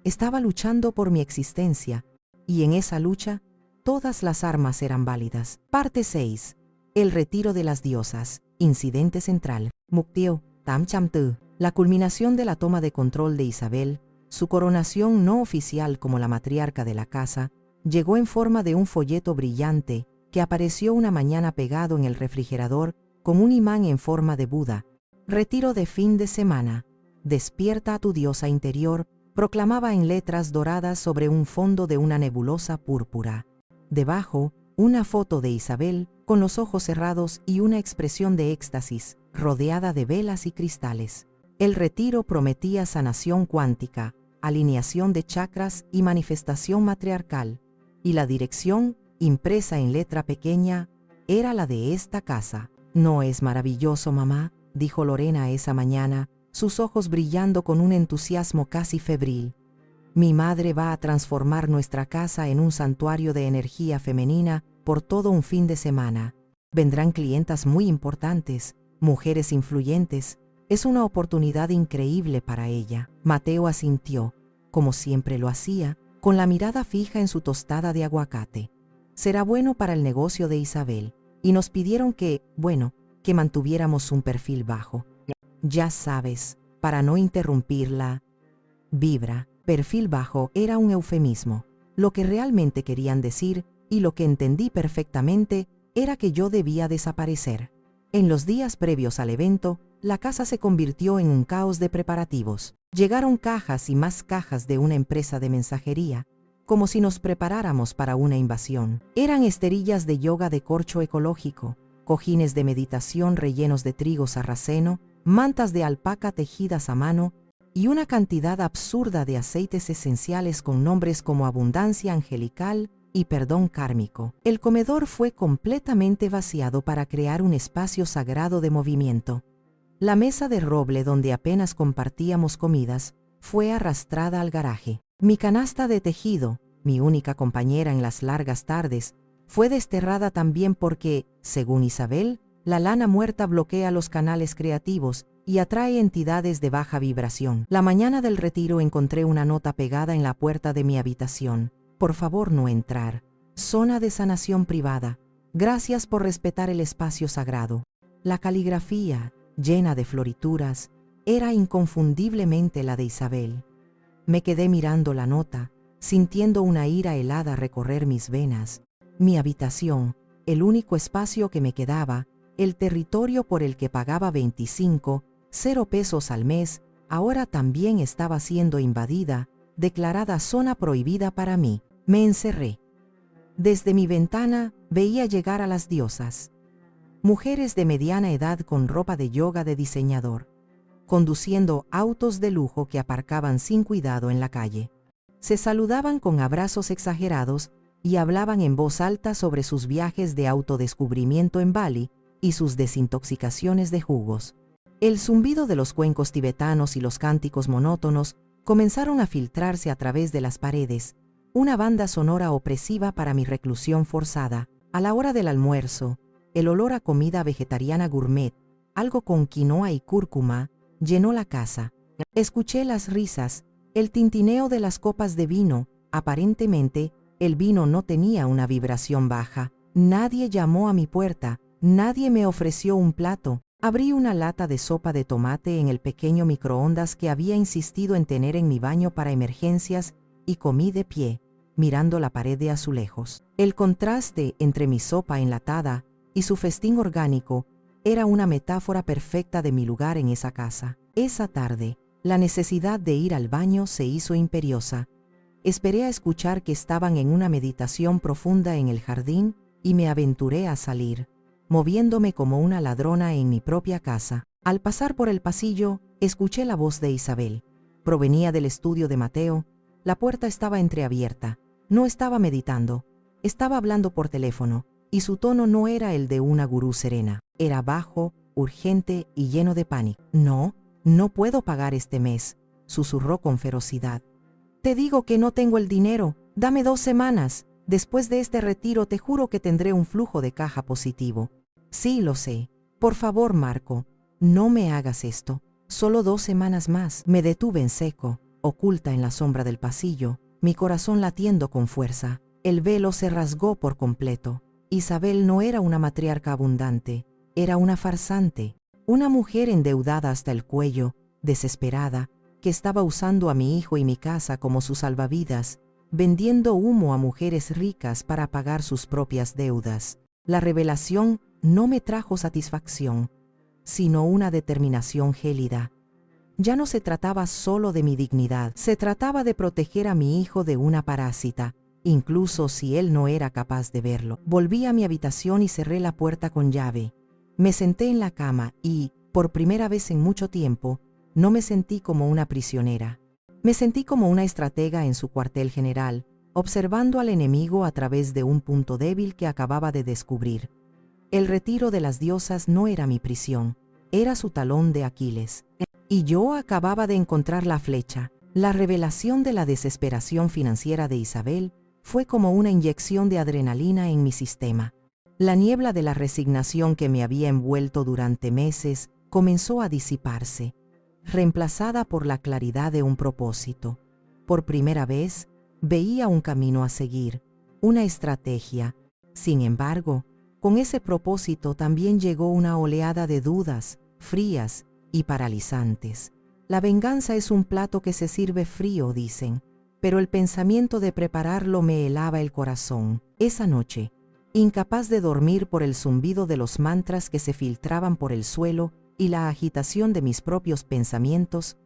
Estaba luchando por mi existencia, y en esa lucha, todas las armas eran válidas. Parte 6. El retiro de las diosas. Incidente central. Muktieu, Tam Cham Tu. La culminación de la toma de control de Isabel, su coronación no oficial como la matriarca de la casa, llegó en forma de un folleto brillante que apareció una mañana pegado en el refrigerador con un imán en forma de Buda. Retiro de fin de semana. Despierta a tu diosa interior, proclamaba en letras doradas sobre un fondo de una nebulosa púrpura. Debajo, una foto de Isabel, con los ojos cerrados y una expresión de éxtasis, rodeada de velas y cristales. El retiro prometía sanación cuántica, alineación de chakras y manifestación matriarcal, y la dirección, impresa en letra pequeña, era la de esta casa. «¿No es maravilloso, mamá?», dijo Lorena esa mañana, sus ojos brillando con un entusiasmo casi febril. «Mi madre va a transformar nuestra casa en un santuario de energía femenina por todo un fin de semana. Vendrán clientas muy importantes, mujeres influyentes. Es una oportunidad increíble para ella». Mateo asintió, como siempre lo hacía, con la mirada fija en su tostada de aguacate. «Será bueno para el negocio de Isabel». Y nos pidieron que mantuviéramos un perfil bajo. Ya sabes, para no interrumpirla. Vibra. Perfil bajo era un eufemismo. Lo que realmente querían decir, y lo que entendí perfectamente, era que yo debía desaparecer. En los días previos al evento, la casa se convirtió en un caos de preparativos. Llegaron cajas y más cajas de una empresa de mensajería, como si nos preparáramos para una invasión. Eran esterillas de yoga de corcho ecológico, cojines de meditación rellenos de trigo sarraceno, mantas de alpaca tejidas a mano y una cantidad absurda de aceites esenciales con nombres como abundancia angelical y perdón kármico. El comedor fue completamente vaciado para crear un espacio sagrado de movimiento. La mesa de roble donde apenas compartíamos comidas fue arrastrada al garaje. Mi canasta de tejido, mi única compañera en las largas tardes, fue desterrada también porque, según Isabel, la lana muerta bloquea los canales creativos y atrae entidades de baja vibración. La mañana del retiro encontré una nota pegada en la puerta de mi habitación. «Por favor, no entrar. Zona de sanación privada. Gracias por respetar el espacio sagrado». La caligrafía, llena de florituras, era inconfundiblemente la de Isabel. Me quedé mirando la nota, sintiendo una ira helada recorrer mis venas. Mi habitación, el único espacio que me quedaba, el territorio por el que pagaba 25 pesos al mes, ahora también estaba siendo invadida, declarada zona prohibida para mí. Me encerré. Desde mi ventana veía llegar a las diosas. mujeres de mediana edad con ropa de yoga de diseñador, conduciendo autos de lujo que aparcaban sin cuidado en la calle. Se saludaban con abrazos exagerados y hablaban en voz alta sobre sus viajes de autodescubrimiento en Bali y sus desintoxicaciones de jugos. El zumbido de los cuencos tibetanos y los cánticos monótonos comenzaron a filtrarse a través de las paredes, una banda sonora opresiva para mi reclusión forzada. A la hora del almuerzo, el olor a comida vegetariana gourmet, algo con quinoa y cúrcuma, llenó la casa. Escuché las risas, el tintineo de las copas de vino. Aparentemente, el vino no tenía una vibración baja. Nadie llamó a mi puerta, nadie me ofreció un plato. Abrí una lata de sopa de tomate en el pequeño microondas que había insistido en tener en mi baño para emergencias y comí de pie, mirando la pared de azulejos. El contraste entre mi sopa enlatada y su festín orgánico era una metáfora perfecta de mi lugar en esa casa. Esa tarde, la necesidad de ir al baño se hizo imperiosa. Esperé a escuchar que estaban en una meditación profunda en el jardín y me aventuré a salir, moviéndome como una ladrona en mi propia casa. Al pasar por el pasillo, escuché la voz de Isabel. Provenía del estudio de Mateo. La puerta estaba entreabierta. No estaba meditando, estaba hablando por teléfono, y su tono no era el de una gurú serena. Era bajo, urgente y lleno de pánico. No puedo pagar este mes, susurró con ferocidad. Te digo que no tengo el dinero, dame 2 semanas. Después de este retiro te juro que tendré un flujo de caja positivo. Sí, lo sé. Por favor, Marco, no me hagas esto. Solo 2 semanas más. Me detuve en seco, oculta en la sombra del pasillo, mi corazón latiendo con fuerza. El velo se rasgó por completo. Isabel no era una matriarca abundante, era una farsante, una mujer endeudada hasta el cuello, desesperada, que estaba usando a mi hijo y mi casa como sus salvavidas, vendiendo humo a mujeres ricas para pagar sus propias deudas. La revelación no me trajo satisfacción, sino una determinación gélida. Ya no se trataba solo de mi dignidad, se trataba de proteger a mi hijo de una parásita, incluso si él no era capaz de verlo. Volví a mi habitación y cerré la puerta con llave. Me senté en la cama y, por primera vez en mucho tiempo, no me sentí como una prisionera. Me sentí como una estratega en su cuartel general, observando al enemigo a través de un punto débil que acababa de descubrir. El retiro de las diosas no era mi prisión, era su talón de Aquiles. Y yo acababa de encontrar la flecha. La revelación de la desesperación financiera de Isabel fue como una inyección de adrenalina en mi sistema. La niebla de la resignación que me había envuelto durante meses comenzó a disiparse, reemplazada por la claridad de un propósito. Por primera vez, veía un camino a seguir, una estrategia. Sin embargo, con ese propósito también llegó una oleada de dudas, frías y paralizantes. La venganza es un plato que se sirve frío, dicen, pero el pensamiento de prepararlo me helaba el corazón. Esa noche, incapaz de dormir por el zumbido de los mantras que se filtraban por el suelo y la agitación de mis propios pensamientos,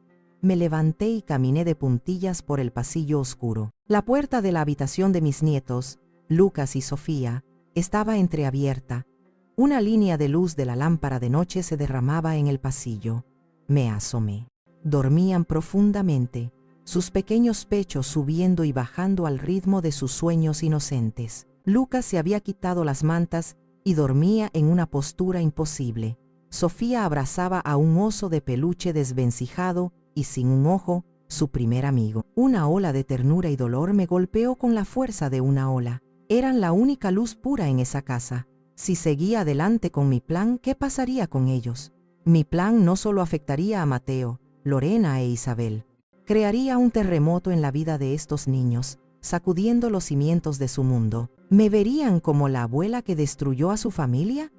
me levanté y caminé de puntillas por el pasillo oscuro. La puerta de la habitación de mis nietos, Lucas y Sofía, estaba entreabierta. Una línea de luz de la lámpara de noche se derramaba en el pasillo. Me asomé. Dormían profundamente, sus pequeños pechos subiendo y bajando al ritmo de sus sueños inocentes. Lucas se había quitado las mantas y dormía en una postura imposible. Sofía abrazaba a un oso de peluche desvencijado y sin un ojo, su primer amigo. Una ola de ternura y dolor me golpeó con la fuerza de una ola. Eran la única luz pura en esa casa. Si seguía adelante con mi plan, ¿qué pasaría con ellos? Mi plan no solo afectaría a Mateo, Lorena e Isabel. Crearía un terremoto en la vida de estos niños, sacudiendo los cimientos de su mundo. ¿Me verían como la abuela que destruyó a su familia?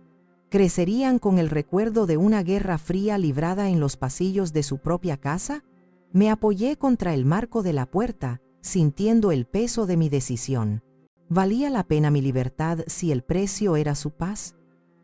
¿Crecerían con el recuerdo de una guerra fría librada en los pasillos de su propia casa? Me apoyé contra el marco de la puerta, sintiendo el peso de mi decisión. ¿Valía la pena mi libertad si el precio era su paz?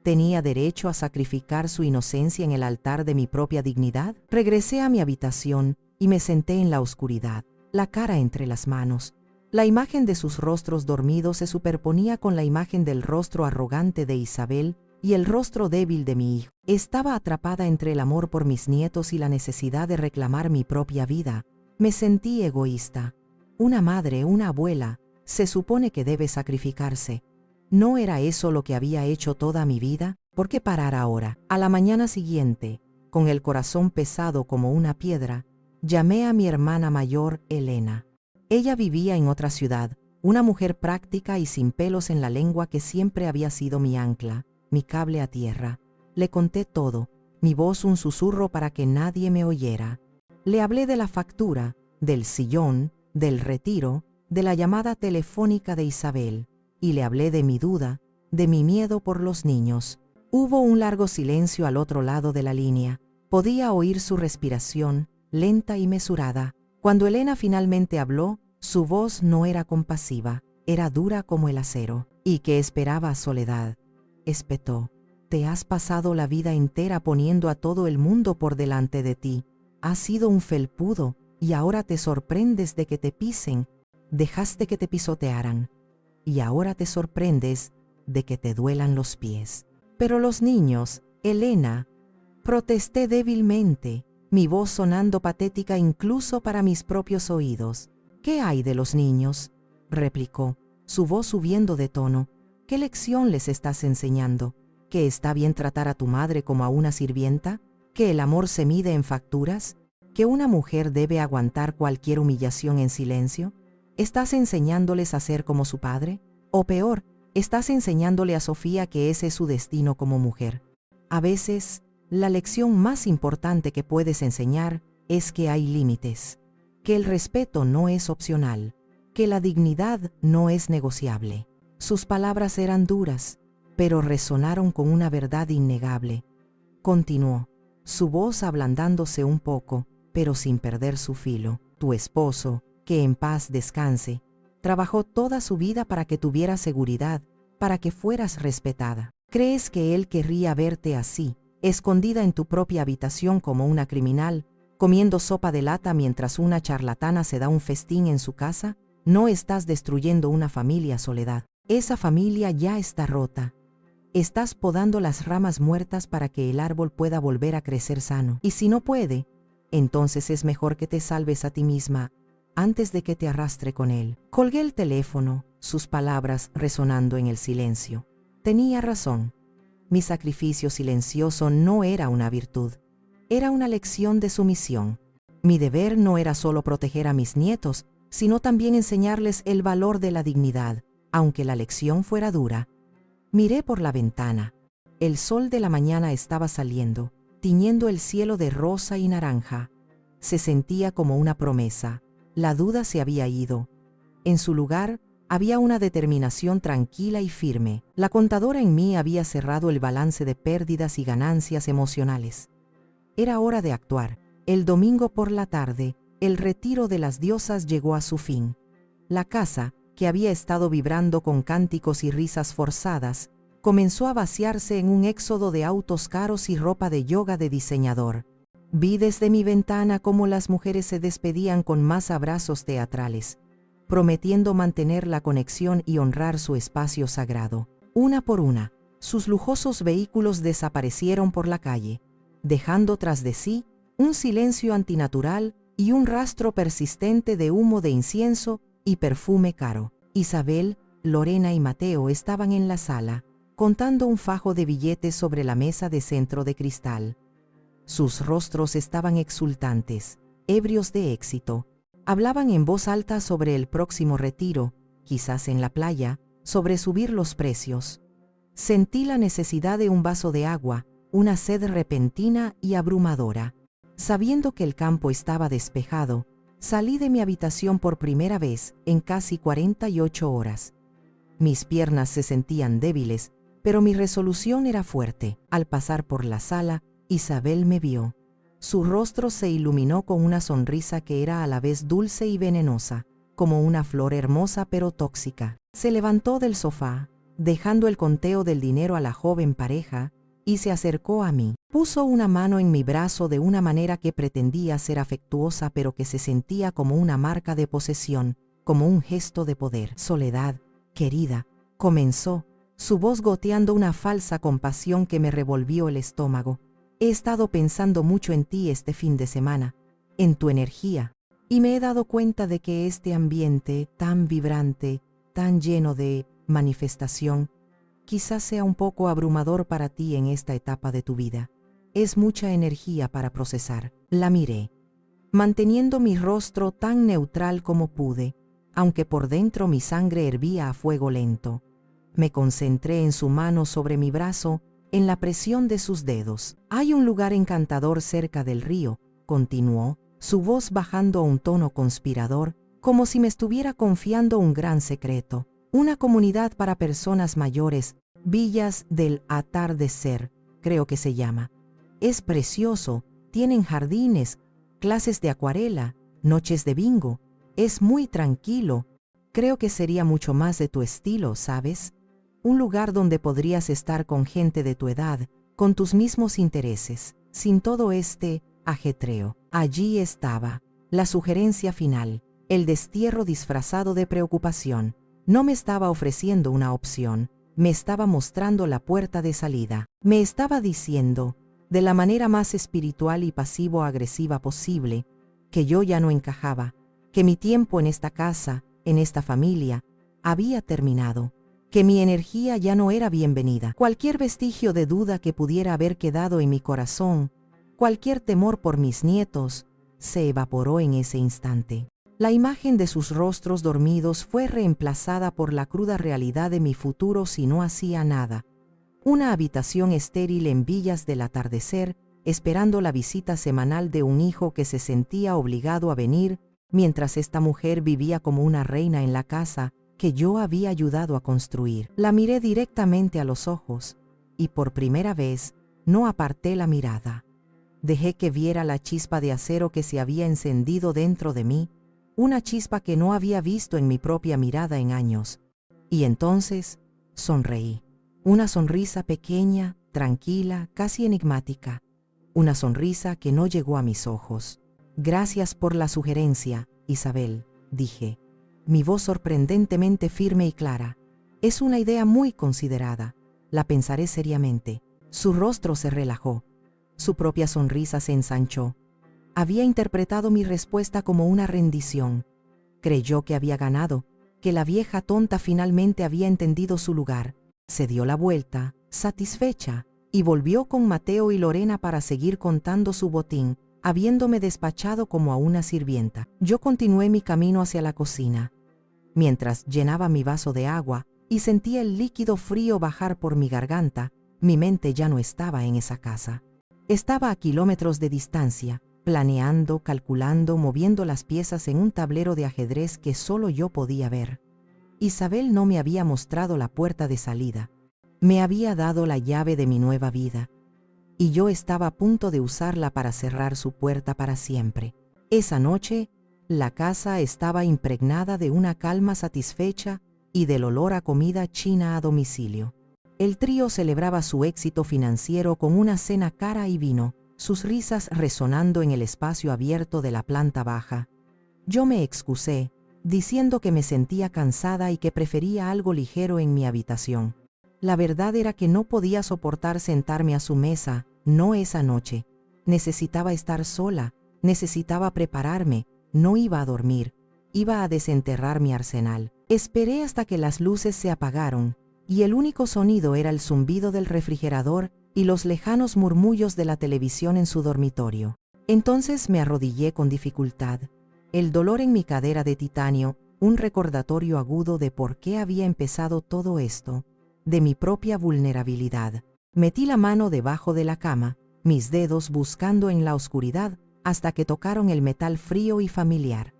¿Tenía derecho a sacrificar su inocencia en el altar de mi propia dignidad? Regresé a mi habitación y me senté en la oscuridad, la cara entre las manos. La imagen de sus rostros dormidos se superponía con la imagen del rostro arrogante de Isabel y el rostro débil de mi hijo. Estaba atrapada entre el amor por mis nietos y la necesidad de reclamar mi propia vida. Me sentí egoísta. Una madre, una abuela, se supone que debe sacrificarse. ¿No era eso lo que había hecho toda mi vida? ¿Por qué parar ahora? A la mañana siguiente, con el corazón pesado como una piedra, llamé a mi hermana mayor, Elena. Ella vivía en otra ciudad, una mujer práctica y sin pelos en la lengua que siempre había sido mi ancla, mi cable a tierra. Le conté todo, mi voz un susurro para que nadie me oyera. Le hablé de la factura, del sillón, del retiro, de la llamada telefónica de Isabel, y le hablé de mi duda, de mi miedo por los niños. Hubo un largo silencio al otro lado de la línea. Podía oír su respiración, lenta y mesurada. Cuando Elena finalmente habló, su voz no era compasiva, era dura como el acero. ¿Y qué esperaba Soledad? Espetó. Te has pasado la vida entera poniendo a todo el mundo por delante de ti. Has sido un felpudo y ahora te sorprendes de que te pisen. Dejaste que te pisotearan. Y ahora te sorprendes de que te duelan los pies. Pero los niños, Elena, protesté débilmente, mi voz sonando patética incluso para mis propios oídos. ¿Qué hay de los niños?, replicó, su voz subiendo de tono. ¿Qué lección les estás enseñando? ¿Que está bien tratar a tu madre como a una sirvienta? ¿Que el amor se mide en facturas? ¿Que una mujer debe aguantar cualquier humillación en silencio? ¿Estás enseñándoles a ser como su padre? O peor, estás enseñándole a Sofía que ese es su destino como mujer. A veces, la lección más importante que puedes enseñar es que hay límites, que el respeto no es opcional, que la dignidad no es negociable. Sus palabras eran duras, pero resonaron con una verdad innegable. Continuó, su voz ablandándose un poco, pero sin perder su filo. Tu esposo, que en paz descanse, trabajó toda su vida para que tuvieras seguridad, para que fueras respetada. ¿Crees que él querría verte así, escondida en tu propia habitación como una criminal, comiendo sopa de lata mientras una charlatana se da un festín en su casa? No estás destruyendo una familia, Soledad. Esa familia ya está rota. Estás podando las ramas muertas para que el árbol pueda volver a crecer sano. Y si no puede, entonces es mejor que te salves a ti misma antes de que te arrastre con él. Colgué el teléfono, sus palabras resonando en el silencio. Tenía razón. Mi sacrificio silencioso no era una virtud, era una lección de sumisión. Mi deber no era solo proteger a mis nietos, sino también enseñarles el valor de la dignidad, aunque la lección fuera dura. Miré por la ventana. El sol de la mañana estaba saliendo, tiñendo el cielo de rosa y naranja. Se sentía como una promesa. La duda se había ido. En su lugar, había una determinación tranquila y firme. La contadora en mí había cerrado el balance de pérdidas y ganancias emocionales. Era hora de actuar. El domingo por la tarde, el retiro de las diosas llegó a su fin. La casa, que había estado vibrando con cánticos y risas forzadas, comenzó a vaciarse en un éxodo de autos caros y ropa de yoga de diseñador. Vi desde mi ventana cómo las mujeres se despedían con más abrazos teatrales, prometiendo mantener la conexión y honrar su espacio sagrado. Una por una, sus lujosos vehículos desaparecieron por la calle, dejando tras de sí un silencio antinatural y un rastro persistente de humo de incienso y perfume caro. Isabel, Lorena y Mateo estaban en la sala, contando un fajo de billetes sobre la mesa de centro de cristal. Sus rostros estaban exultantes, ebrios de éxito. Hablaban en voz alta sobre el próximo retiro, quizás en la playa, sobre subir los precios. Sentí la necesidad de un vaso de agua, una sed repentina y abrumadora. Sabiendo que el campo estaba despejado, salí de mi habitación por primera vez en casi 48 horas. Mis piernas se sentían débiles, pero mi resolución era fuerte. Al pasar por la sala, Isabel me vio. Su rostro se iluminó con una sonrisa que era a la vez dulce y venenosa, como una flor hermosa pero tóxica. Se levantó del sofá, dejando el conteo del dinero a la joven pareja, y se acercó a mí. Puso una mano en mi brazo de una manera que pretendía ser afectuosa pero que se sentía como una marca de posesión, como un gesto de poder. Soledad, querida, comenzó, su voz goteando una falsa compasión que me revolvió el estómago. He estado pensando mucho en ti este fin de semana, en tu energía, y me he dado cuenta de que este ambiente tan vibrante, tan lleno de manifestación, quizás sea un poco abrumador para ti en esta etapa de tu vida. Es mucha energía para procesar. La miré, manteniendo mi rostro tan neutral como pude, aunque por dentro mi sangre hervía a fuego lento. Me concentré en su mano sobre mi brazo, en la presión de sus dedos. Hay un lugar encantador cerca del río, continuó, su voz bajando a un tono conspirador, como si me estuviera confiando un gran secreto. Una comunidad para personas mayores, Villas del Atardecer, creo que se llama. Es precioso, tienen jardines, clases de acuarela, noches de bingo. Es muy tranquilo. Creo que sería mucho más de tu estilo, ¿sabes? Un lugar donde podrías estar con gente de tu edad, con tus mismos intereses, sin todo este ajetreo. Allí estaba, la sugerencia final, el destierro disfrazado de preocupación. No me estaba ofreciendo una opción, me estaba mostrando la puerta de salida. Me estaba diciendo, de la manera más espiritual y pasivo-agresiva posible, que yo ya no encajaba, que mi tiempo en esta casa, en esta familia, había terminado, que mi energía ya no era bienvenida. Cualquier vestigio de duda que pudiera haber quedado en mi corazón, cualquier temor por mis nietos, se evaporó en ese instante. La imagen de sus rostros dormidos fue reemplazada por la cruda realidad de mi futuro si no hacía nada. Una habitación estéril en Villas del Atardecer, esperando la visita semanal de un hijo que se sentía obligado a venir, mientras esta mujer vivía como una reina en la casa que yo había ayudado a construir. La miré directamente a los ojos, y por primera vez no aparté la mirada. Dejé que viera la chispa de acero que se había encendido dentro de mí, una chispa que no había visto en mi propia mirada en años. Y entonces sonreí. Una sonrisa pequeña, tranquila, casi enigmática. Una sonrisa que no llegó a mis ojos. Gracias por la sugerencia, Isabel, dije, mi voz sorprendentemente firme y clara. Es una idea muy considerada. La pensaré seriamente. Su rostro se relajó. Su propia sonrisa se ensanchó. Había interpretado mi respuesta como una rendición. Creyó que había ganado, que la vieja tonta finalmente había entendido su lugar. Se dio la vuelta, satisfecha, y volvió con Mateo y Lorena para seguir contando su botín, habiéndome despachado como a una sirvienta. Yo continué mi camino hacia la cocina. Mientras llenaba mi vaso de agua y sentía el líquido frío bajar por mi garganta, mi mente ya no estaba en esa casa. Estaba a kilómetros de distancia, planeando, calculando, moviendo las piezas en un tablero de ajedrez que solo yo podía ver. Isabel no me había mostrado la puerta de salida. Me había dado la llave de mi nueva vida, y yo estaba a punto de usarla para cerrar su puerta para siempre. Esa noche, la casa estaba impregnada de una calma satisfecha y del olor a comida china a domicilio. El trío celebraba su éxito financiero con una cena cara y vino, sus risas resonando en el espacio abierto de la planta baja. Yo me excusé, diciendo que me sentía cansada y que prefería algo ligero en mi habitación. La verdad era que no podía soportar sentarme a su mesa, no esa noche. Necesitaba estar sola, necesitaba prepararme, no iba a dormir, iba a desenterrar mi arsenal. Esperé hasta que las luces se apagaron, y el único sonido era el zumbido del refrigerador y los lejanos murmullos de la televisión en su dormitorio. Entonces me arrodillé con dificultad. El dolor en mi cadera de titanio, un recordatorio agudo de por qué había empezado todo esto, de mi propia vulnerabilidad. Metí la mano debajo de la cama, mis dedos buscando en la oscuridad hasta que tocaron el metal frío y familiar.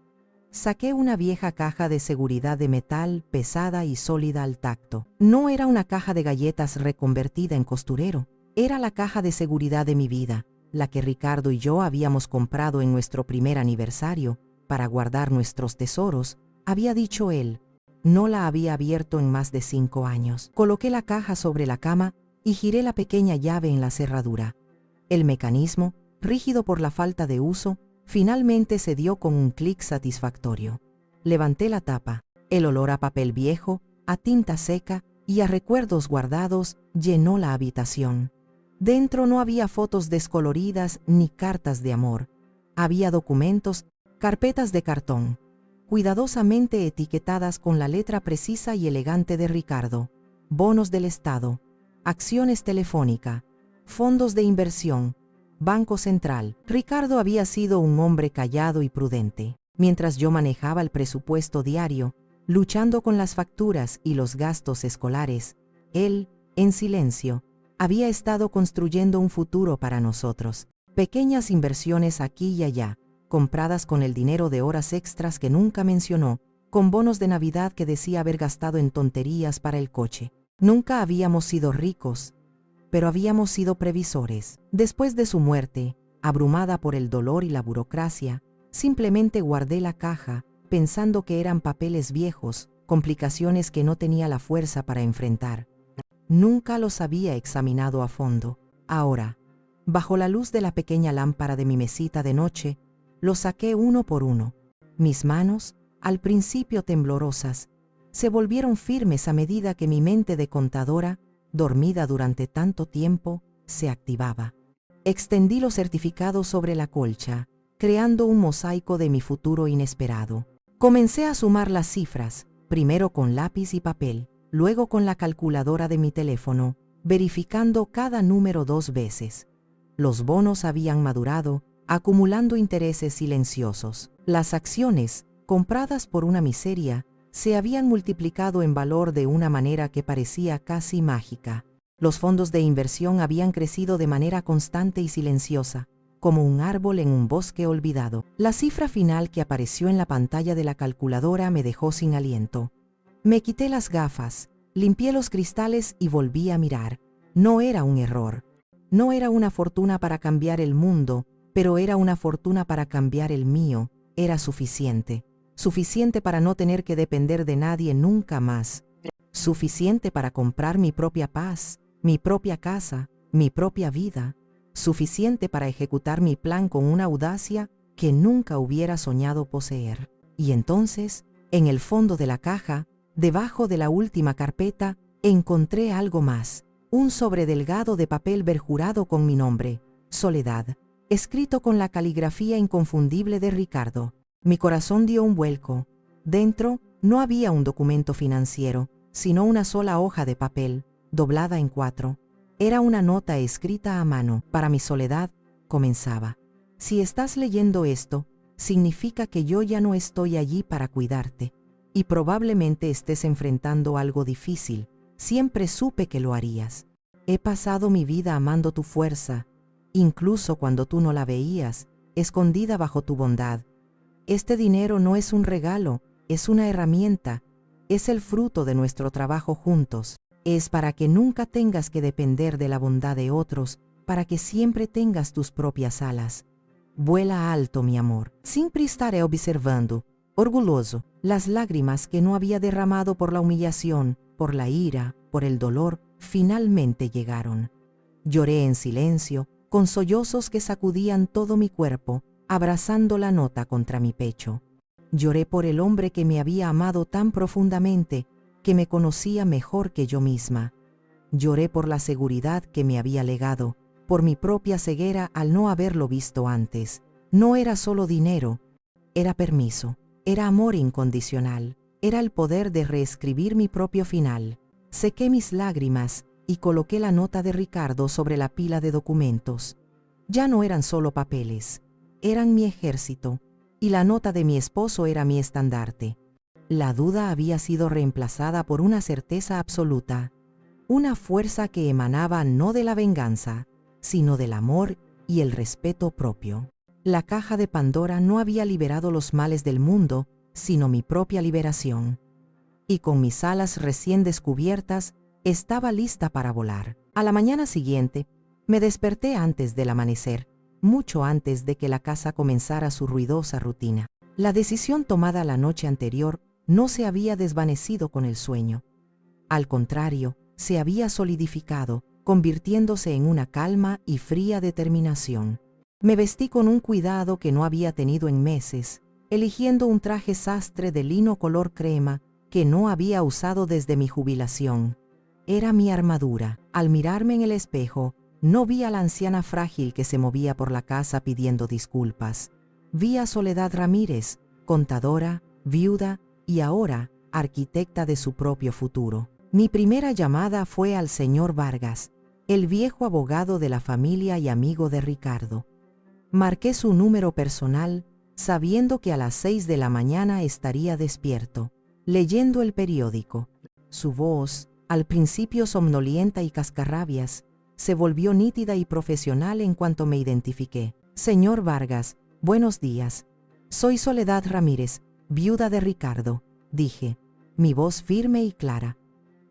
Saqué una vieja caja de seguridad de metal pesada y sólida al tacto. No era una caja de galletas reconvertida en costurero, era la caja de seguridad de mi vida, la que Ricardo y yo habíamos comprado en nuestro primer aniversario, para guardar nuestros tesoros, había dicho él. No la había abierto en más de 5 años. Coloqué la caja sobre la cama y giré la pequeña llave en la cerradura. El mecanismo, rígido por la falta de uso, finalmente se dio con un clic satisfactorio. Levanté la tapa. El olor a papel viejo, a tinta seca y a recuerdos guardados llenó la habitación. Dentro no había fotos descoloridas ni cartas de amor. Había documentos, carpetas de cartón, cuidadosamente etiquetadas con la letra precisa y elegante de Ricardo, bonos del Estado, acciones Telefónica, fondos de inversión, Banco Central. Ricardo había sido un hombre callado y prudente. Mientras yo manejaba el presupuesto diario, luchando con las facturas y los gastos escolares, él, en silencio, había estado construyendo un futuro para nosotros. Pequeñas inversiones aquí y allá, compradas con el dinero de horas extras que nunca mencionó, con bonos de Navidad que decía haber gastado en tonterías para el coche. Nunca habíamos sido ricos, pero habíamos sido previsores. Después de su muerte, abrumada por el dolor y la burocracia, simplemente guardé la caja, pensando que eran papeles viejos, complicaciones que no tenía la fuerza para enfrentar. Nunca los había examinado a fondo. Ahora, bajo la luz de la pequeña lámpara de mi mesita de noche, los saqué uno por uno. Mis manos, al principio temblorosas, se volvieron firmes a medida que mi mente de contadora, dormida durante tanto tiempo, se activaba. Extendí los certificados sobre la colcha, creando un mosaico de mi futuro inesperado. Comencé a sumar las cifras, primero con lápiz y papel, luego con la calculadora de mi teléfono, verificando cada número 2 veces. Los bonos habían madurado, acumulando intereses silenciosos. Las acciones, compradas por una miseria, se habían multiplicado en valor de una manera que parecía casi mágica. Los fondos de inversión habían crecido de manera constante y silenciosa, como un árbol en un bosque olvidado. La cifra final que apareció en la pantalla de la calculadora me dejó sin aliento. Me quité las gafas, limpié los cristales y volví a mirar. No era un error. No era una fortuna para cambiar el mundo, pero era una fortuna para cambiar el mío. Era suficiente. Suficiente para no tener que depender de nadie nunca más. Suficiente para comprar mi propia paz, mi propia casa, mi propia vida. Suficiente para ejecutar mi plan con una audacia que nunca hubiera soñado poseer. Y entonces, en el fondo de la caja, debajo de la última carpeta, encontré algo más. Un sobre delgado de papel perjurado con mi nombre, Soledad, escrito con la caligrafía inconfundible de Ricardo. Mi corazón dio un vuelco. Dentro no había un documento financiero, sino una sola hoja de papel, doblada en 4. Era una nota escrita a mano. Para mi Soledad, comenzaba. Si estás leyendo esto, significa que yo ya no estoy allí para cuidarte. Y probablemente estés enfrentando algo difícil. Siempre supe que lo harías. He pasado mi vida amando tu fuerza, incluso cuando tú no la veías, escondida bajo tu bondad. Este dinero no es un regalo, es una herramienta, es el fruto de nuestro trabajo juntos. Es para que nunca tengas que depender de la bondad de otros, para que siempre tengas tus propias alas. Vuela alto, mi amor. Siempre estaré observando, orgulloso, las lágrimas que no había derramado por la humillación, por la ira, por el dolor, finalmente llegaron. Lloré en silencio, con sollozos que sacudían todo mi cuerpo, abrazando la nota contra mi pecho. Lloré por el hombre que me había amado tan profundamente, que me conocía mejor que yo misma. Lloré por la seguridad que me había legado, por mi propia ceguera al no haberlo visto antes. No era solo dinero, era permiso, era amor incondicional, era el poder de reescribir mi propio final. Sequé mis lágrimas y coloqué la nota de Ricardo sobre la pila de documentos. Ya no eran solo papeles, eran mi ejército, y la nota de mi esposo era mi estandarte. La duda había sido reemplazada por una certeza absoluta, una fuerza que emanaba no de la venganza, sino del amor y el respeto propio. La caja de Pandora no había liberado los males del mundo, sino mi propia liberación. Y con mis alas recién descubiertas, estaba lista para volar. A la mañana siguiente, me desperté antes del amanecer, mucho antes de que la casa comenzara su ruidosa rutina. La decisión tomada la noche anterior no se había desvanecido con el sueño. Al contrario, se había solidificado, convirtiéndose en una calma y fría determinación. Me vestí con un cuidado que no había tenido en meses, eligiendo un traje sastre de lino color crema que no había usado desde mi jubilación. Era mi armadura. Al mirarme en el espejo, no vi a la anciana frágil que se movía por la casa pidiendo disculpas. Vi a Soledad Ramírez, contadora, viuda y ahora arquitecta de su propio futuro. Mi primera llamada fue al señor Vargas, el viejo abogado de la familia y amigo de Ricardo. Marqué su número personal, sabiendo que a las 6 de la mañana estaría despierto, leyendo el periódico. Su voz, al principio somnolienta y cascarrabias, se volvió nítida y profesional en cuanto me identifiqué. Señor Vargas, buenos días. Soy Soledad Ramírez, viuda de Ricardo, dije, mi voz firme y clara.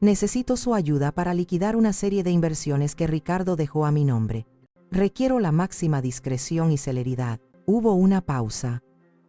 Necesito su ayuda para liquidar una serie de inversiones que Ricardo dejó a mi nombre. Requiero la máxima discreción y celeridad. Hubo una pausa.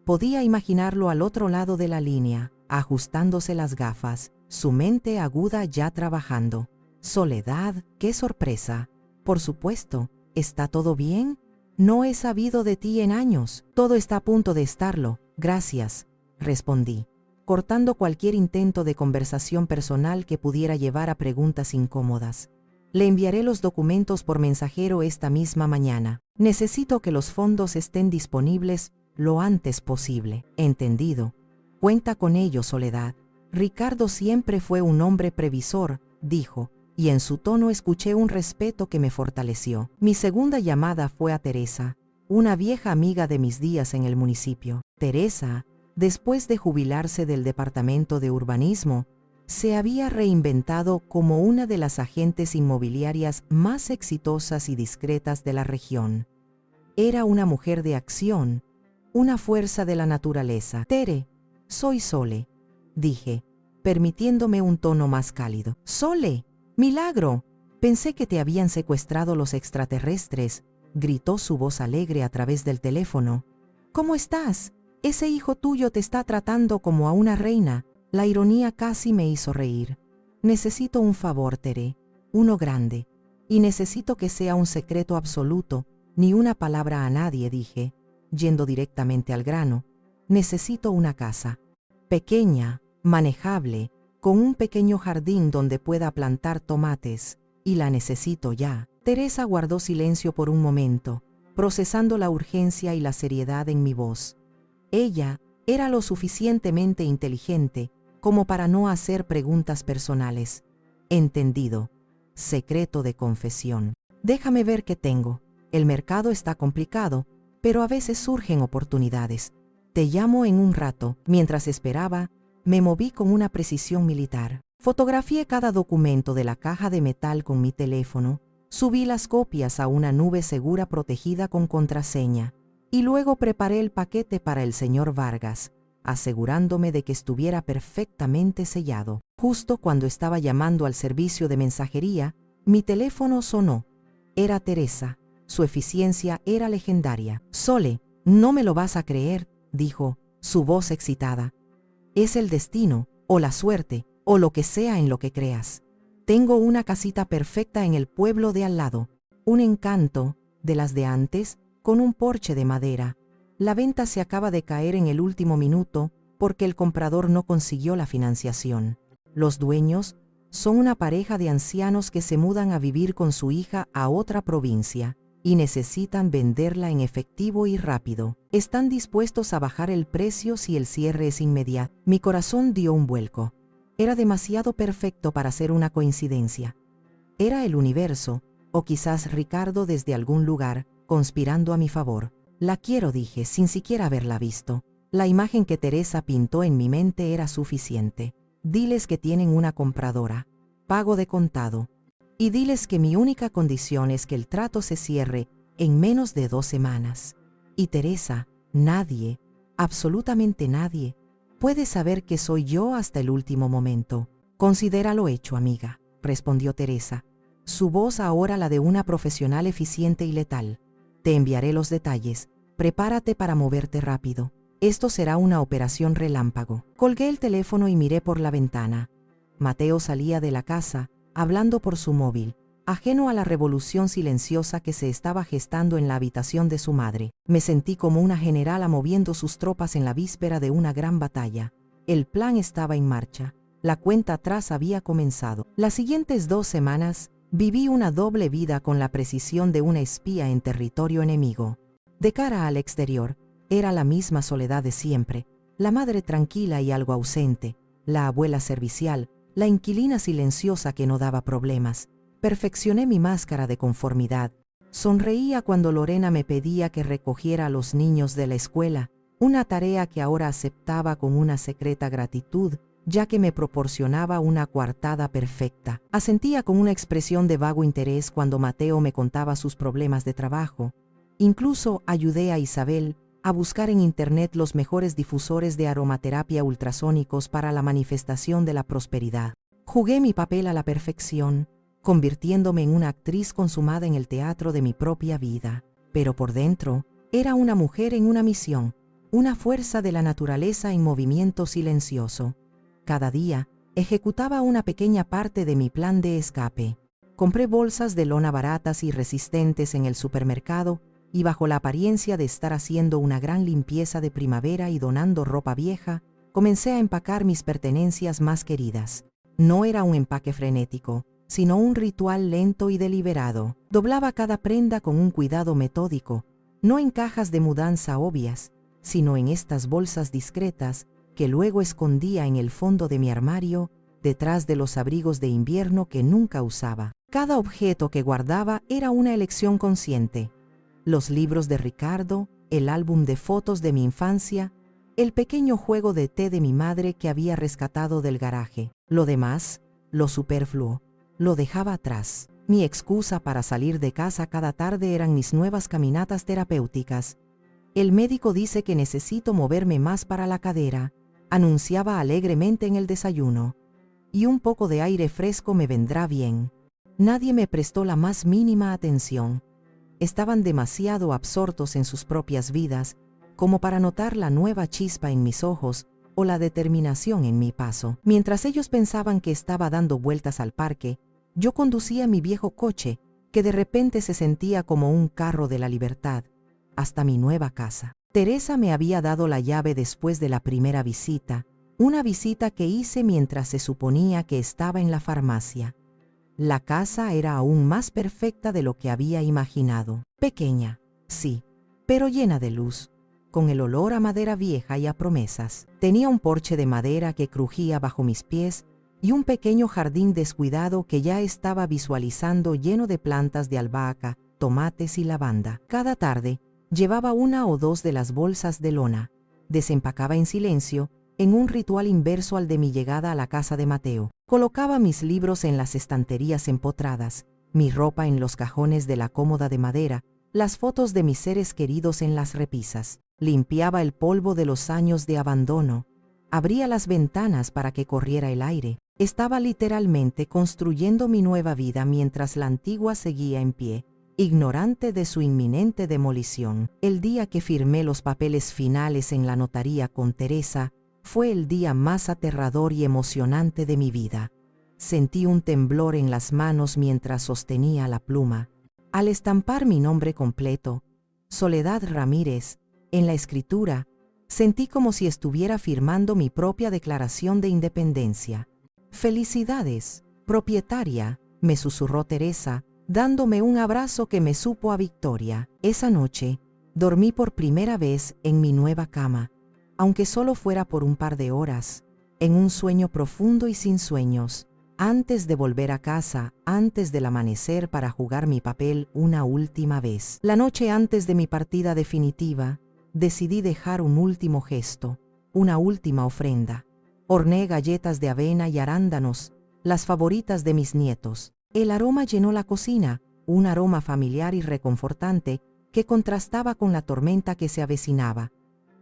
Podía imaginarlo al otro lado de la línea, ajustándose las gafas, su mente aguda ya trabajando. Soledad, qué sorpresa. Por supuesto, ¿está todo bien? No he sabido de ti en años. Todo está a punto de estarlo, gracias, respondí, cortando cualquier intento de conversación personal que pudiera llevar a preguntas incómodas. Le enviaré los documentos por mensajero esta misma mañana. Necesito que los fondos estén disponibles lo antes posible. Entendido. Cuenta con ello, Soledad. Ricardo siempre fue un hombre previsor, dijo, y en su tono escuché un respeto que me fortaleció. Mi segunda llamada fue a Teresa, una vieja amiga de mis días en el municipio. Teresa, después de jubilarse del departamento de urbanismo, se había reinventado como una de las agentes inmobiliarias más exitosas y discretas de la región. Era una mujer de acción, una fuerza de la naturaleza. Tere, soy Sole, dije, permitiéndome un tono más cálido. Sole, milagro. Pensé que te habían secuestrado los extraterrestres, gritó su voz alegre a través del teléfono. ¿Cómo estás? Ese hijo tuyo te está tratando como a una reina. La ironía casi me hizo reír. Necesito un favor, Tere, uno grande, y necesito que sea un secreto absoluto, ni una palabra a nadie, dije, yendo directamente al grano. Necesito una casa, pequeña, manejable, con un pequeño jardín donde pueda plantar tomates, y la necesito ya. Teresa guardó silencio por un momento, procesando la urgencia y la seriedad en mi voz. Ella era lo suficientemente inteligente como para no hacer preguntas personales. Entendido. Secreto de confesión. Déjame ver qué tengo. El mercado está complicado, pero a veces surgen oportunidades. Te llamo en un rato. Mientras esperaba, me moví con una precisión militar. Fotografié cada documento de la caja de metal con mi teléfono, subí las copias a una nube segura protegida con contraseña, y luego preparé el paquete para el señor Vargas, asegurándome de que estuviera perfectamente sellado. Justo cuando estaba llamando al servicio de mensajería, mi teléfono sonó. Era Teresa. Su eficiencia era legendaria. Sole, no me lo vas a creer, dijo, su voz excitada. Es el destino, o la suerte, o lo que sea en lo que creas. Tengo una casita perfecta en el pueblo de al lado. Un encanto, de las de antes, con un porche de madera. La venta se acaba de caer en el último minuto porque el comprador no consiguió la financiación. Los dueños son una pareja de ancianos que se mudan a vivir con su hija a otra provincia y necesitan venderla en efectivo y rápido. Están dispuestos a bajar el precio si el cierre es inmediato. Mi corazón dio un vuelco. Era demasiado perfecto para ser una coincidencia. Era el universo, o quizás Ricardo desde algún lugar, conspirando a mi favor. La quiero, dije, sin siquiera haberla visto. La imagen que Teresa pintó en mi mente era suficiente. Diles que tienen una compradora. Pago de contado. Y diles que mi única condición es que el trato se cierre en menos de 2 semanas. Y Teresa, nadie, absolutamente nadie, puede saber que soy yo hasta el último momento. Considéralo hecho, amiga, respondió Teresa. Su voz ahora la de una profesional eficiente y letal. Te enviaré los detalles. Prepárate para moverte rápido. Esto será una operación relámpago. Colgué el teléfono y miré por la ventana. Mateo salía de la casa, hablando por su móvil, ajeno a la revolución silenciosa que se estaba gestando en la habitación de su madre. Me sentí como una generala moviendo sus tropas en la víspera de una gran batalla. El plan estaba en marcha. La cuenta atrás había comenzado. Las siguientes 2 semanas, viví una doble vida con la precisión de una espía en territorio enemigo. De cara al exterior, era la misma soledad de siempre, la madre tranquila y algo ausente, la abuela servicial, la inquilina silenciosa que no daba problemas. Perfeccioné mi máscara de conformidad. Sonreía cuando Lorena me pedía que recogiera a los niños de la escuela, una tarea que ahora aceptaba con una secreta gratitud, ya que me proporcionaba una coartada perfecta. Asentía con una expresión de vago interés cuando Mateo me contaba sus problemas de trabajo. Incluso ayudé a Isabel a buscar en internet los mejores difusores de aromaterapia ultrasónicos para la manifestación de la prosperidad. Jugué mi papel a la perfección, convirtiéndome en una actriz consumada en el teatro de mi propia vida. Pero por dentro, era una mujer en una misión, una fuerza de la naturaleza en movimiento silencioso. Cada día, ejecutaba una pequeña parte de mi plan de escape. Compré bolsas de lona baratas y resistentes en el supermercado y bajo la apariencia de estar haciendo una gran limpieza de primavera y donando ropa vieja, comencé a empacar mis pertenencias más queridas. No era un empaque frenético, sino un ritual lento y deliberado. Doblaba cada prenda con un cuidado metódico, no en cajas de mudanza obvias, sino en estas bolsas discretas que luego escondía en el fondo de mi armario, detrás de los abrigos de invierno que nunca usaba. Cada objeto que guardaba era una elección consciente. Los libros de Ricardo, el álbum de fotos de mi infancia, el pequeño juego de té de mi madre que había rescatado del garaje. Lo demás, lo superfluo, lo dejaba atrás. Mi excusa para salir de casa cada tarde eran mis nuevas caminatas terapéuticas. El médico dice que necesito moverme más para la cadera, anunciaba alegremente en el desayuno. Y un poco de aire fresco me vendrá bien. Nadie me prestó la más mínima atención. Estaban demasiado absortos en sus propias vidas como para notar la nueva chispa en mis ojos o la determinación en mi paso. Mientras ellos pensaban que estaba dando vueltas al parque, yo conducía mi viejo coche, que de repente se sentía como un carro de la libertad, hasta mi nueva casa. Teresa me había dado la llave después de la primera visita, una visita que hice mientras se suponía que estaba en la farmacia. La casa era aún más perfecta de lo que había imaginado. Pequeña, sí, pero llena de luz, con el olor a madera vieja y a promesas. Tenía un porche de madera que crujía bajo mis pies y un pequeño jardín descuidado que ya estaba visualizando lleno de plantas de albahaca, tomates y lavanda. Cada tarde, llevaba 1 o 2 de las bolsas de lona, desempacaba en silencio, en un ritual inverso al de mi llegada a la casa de Mateo. Colocaba mis libros en las estanterías empotradas, mi ropa en los cajones de la cómoda de madera, las fotos de mis seres queridos en las repisas. Limpiaba el polvo de los años de abandono, abría las ventanas para que corriera el aire. Estaba literalmente construyendo mi nueva vida mientras la antigua seguía en pie, ignorante de su inminente demolición. El día que firmé los papeles finales en la notaría con Teresa, fue el día más aterrador y emocionante de mi vida. Sentí un temblor en las manos mientras sostenía la pluma. Al estampar mi nombre completo, Soledad Ramírez, en la escritura, sentí como si estuviera firmando mi propia declaración de independencia. «Felicidades, propietaria», me susurró Teresa, dándome un abrazo que me supo a victoria. Esa noche, dormí por primera vez en mi nueva cama, aunque solo fuera por un par de horas, en un sueño profundo y sin sueños, antes de volver a casa, antes del amanecer para jugar mi papel una última vez. La noche antes de mi partida definitiva, decidí dejar un último gesto, una última ofrenda. Horneé galletas de avena y arándanos, las favoritas de mis nietos. El aroma llenó la cocina, un aroma familiar y reconfortante que contrastaba con la tormenta que se avecinaba.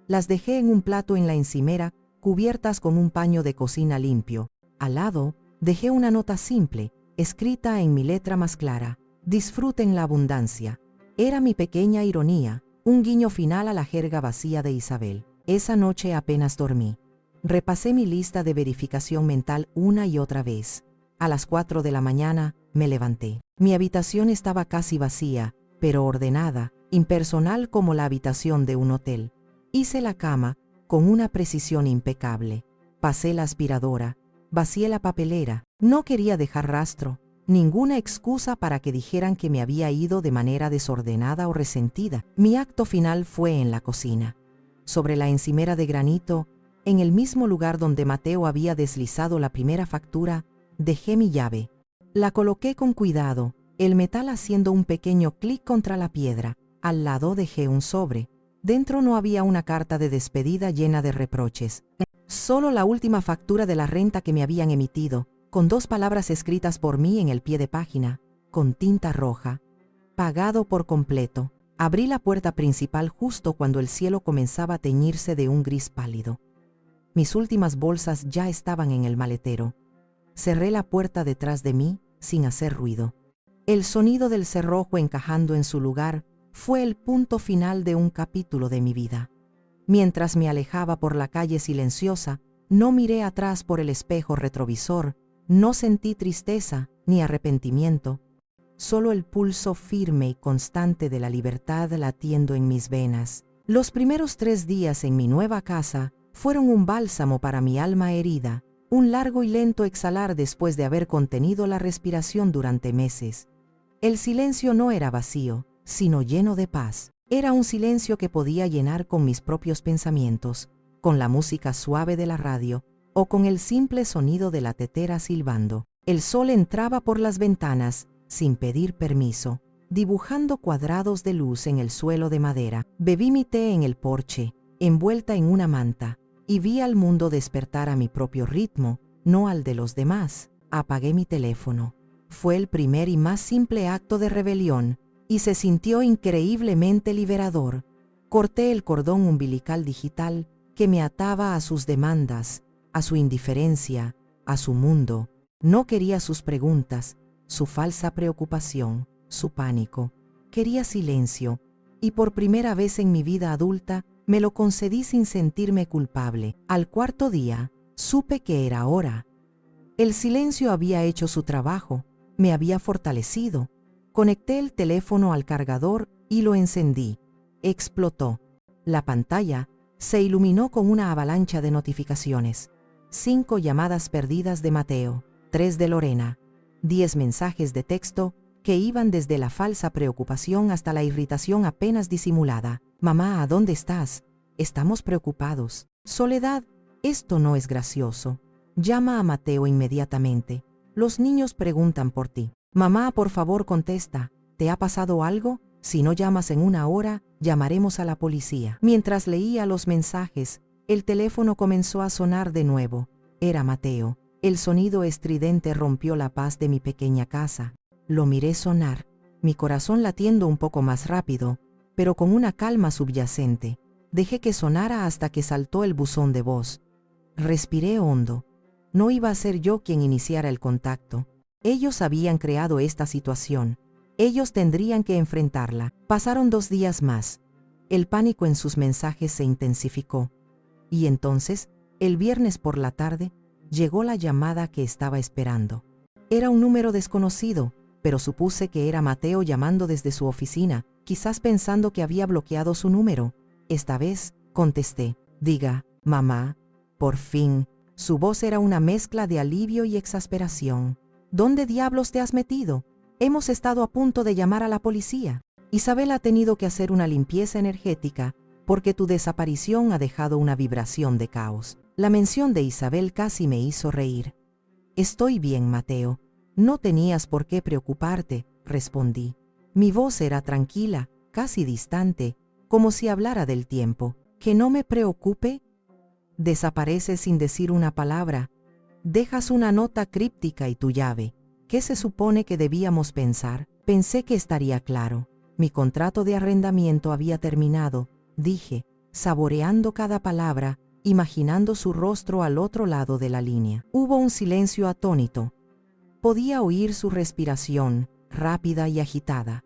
Las dejé en un plato en la encimera, cubiertas con un paño de cocina limpio. Al lado, dejé una nota simple, escrita en mi letra más clara: «Disfruten la abundancia». Era mi pequeña ironía, un guiño final a la jerga vacía de Isabel. Esa noche apenas dormí. Repasé mi lista de verificación mental una y otra vez. A las 4 de la mañana, me levanté. Mi habitación estaba casi vacía, pero ordenada, impersonal como la habitación de un hotel. Hice la cama con una precisión impecable. Pasé la aspiradora, Vacié la papelera. No quería dejar rastro, ninguna excusa para que dijeran que me había ido de manera desordenada o resentida. Mi acto final fue en la cocina. Sobre la encimera de granito, en el mismo lugar donde Mateo había deslizado la primera factura, dejé mi llave. La coloqué con cuidado, el metal haciendo un pequeño clic contra la piedra. Al lado dejé un sobre. Dentro no había una carta de despedida llena de reproches. Solo la última factura de la renta que me habían emitido, con 2 palabras escritas por mí en el pie de página, con tinta roja. Pagado por completo. Abrí la puerta principal justo cuando el cielo comenzaba a teñirse de un gris pálido. Mis últimas bolsas ya estaban en el maletero. Cerré la puerta detrás de mí, sin hacer ruido. El sonido del cerrojo encajando en su lugar fue el punto final de un capítulo de mi vida. Mientras me alejaba por la calle silenciosa, no miré atrás por el espejo retrovisor, no sentí tristeza ni arrepentimiento, solo el pulso firme y constante de la libertad latiendo en mis venas. Los primeros 3 días en mi nueva casa fueron un bálsamo para mi alma herida, un largo y lento exhalar después de haber contenido la respiración durante meses. El silencio no era vacío, sino lleno de paz. Era un silencio que podía llenar con mis propios pensamientos, con la música suave de la radio o con el simple sonido de la tetera silbando. El sol entraba por las ventanas, sin pedir permiso, dibujando cuadrados de luz en el suelo de madera. Bebí mi té en el porche, envuelta en una manta, y vi al mundo despertar a mi propio ritmo, no al de los demás. Apagué mi teléfono. Fue el primer y más simple acto de rebelión, y se sintió increíblemente liberador. Corté el cordón umbilical digital que me ataba a sus demandas, a su indiferencia, a su mundo. No quería sus preguntas, su falsa preocupación, su pánico. Quería silencio, y por primera vez en mi vida adulta me lo concedí sin sentirme culpable. Al 4.º día, supe que era hora. El silencio había hecho su trabajo, me había fortalecido. Conecté el teléfono al cargador y lo encendí. Explotó. La pantalla se iluminó con una avalancha de notificaciones. 5 llamadas perdidas de Mateo, 3 de Lorena, 10 mensajes de texto que iban desde la falsa preocupación hasta la irritación apenas disimulada. Mamá, ¿a dónde estás? Estamos preocupados. Soledad, esto no es gracioso. Llama a Mateo inmediatamente. Los niños preguntan por ti. Mamá, por favor, contesta. ¿Te ha pasado algo? Si no llamas en 1 hora, llamaremos a la policía. Mientras leía los mensajes, el teléfono comenzó a sonar de nuevo. Era Mateo. El sonido estridente rompió la paz de mi pequeña casa. Lo miré sonar, mi corazón latiendo un poco más rápido, pero con una calma subyacente. Dejé que sonara hasta que saltó el buzón de voz. Respiré hondo. No iba a ser yo quien iniciara el contacto. Ellos habían creado esta situación. Ellos tendrían que enfrentarla. Pasaron 2 días más. El pánico en sus mensajes se intensificó. Y entonces, el viernes por la tarde, llegó la llamada que estaba esperando. Era un número desconocido, pero supuse que era Mateo llamando desde su oficina, quizás pensando que había bloqueado su número. Esta vez, contesté. Diga, mamá, por fin. Su voz era una mezcla de alivio y exasperación. ¿Dónde diablos te has metido? Hemos estado a punto de llamar a la policía. Isabel ha tenido que hacer una limpieza energética porque tu desaparición ha dejado una vibración de caos. La mención de Isabel casi me hizo reír. Estoy bien, Mateo. No tenías por qué preocuparte, respondí. Mi voz era tranquila, casi distante, como si hablara del tiempo. ¿Que no me preocupe? Desapareces sin decir una palabra. Dejas una nota críptica y tu llave. ¿Qué se supone que debíamos pensar? Pensé que estaría claro. Mi contrato de arrendamiento había terminado, dije, saboreando cada palabra, imaginando su rostro al otro lado de la línea. Hubo un silencio atónito. Podía oír su respiración, rápida y agitada.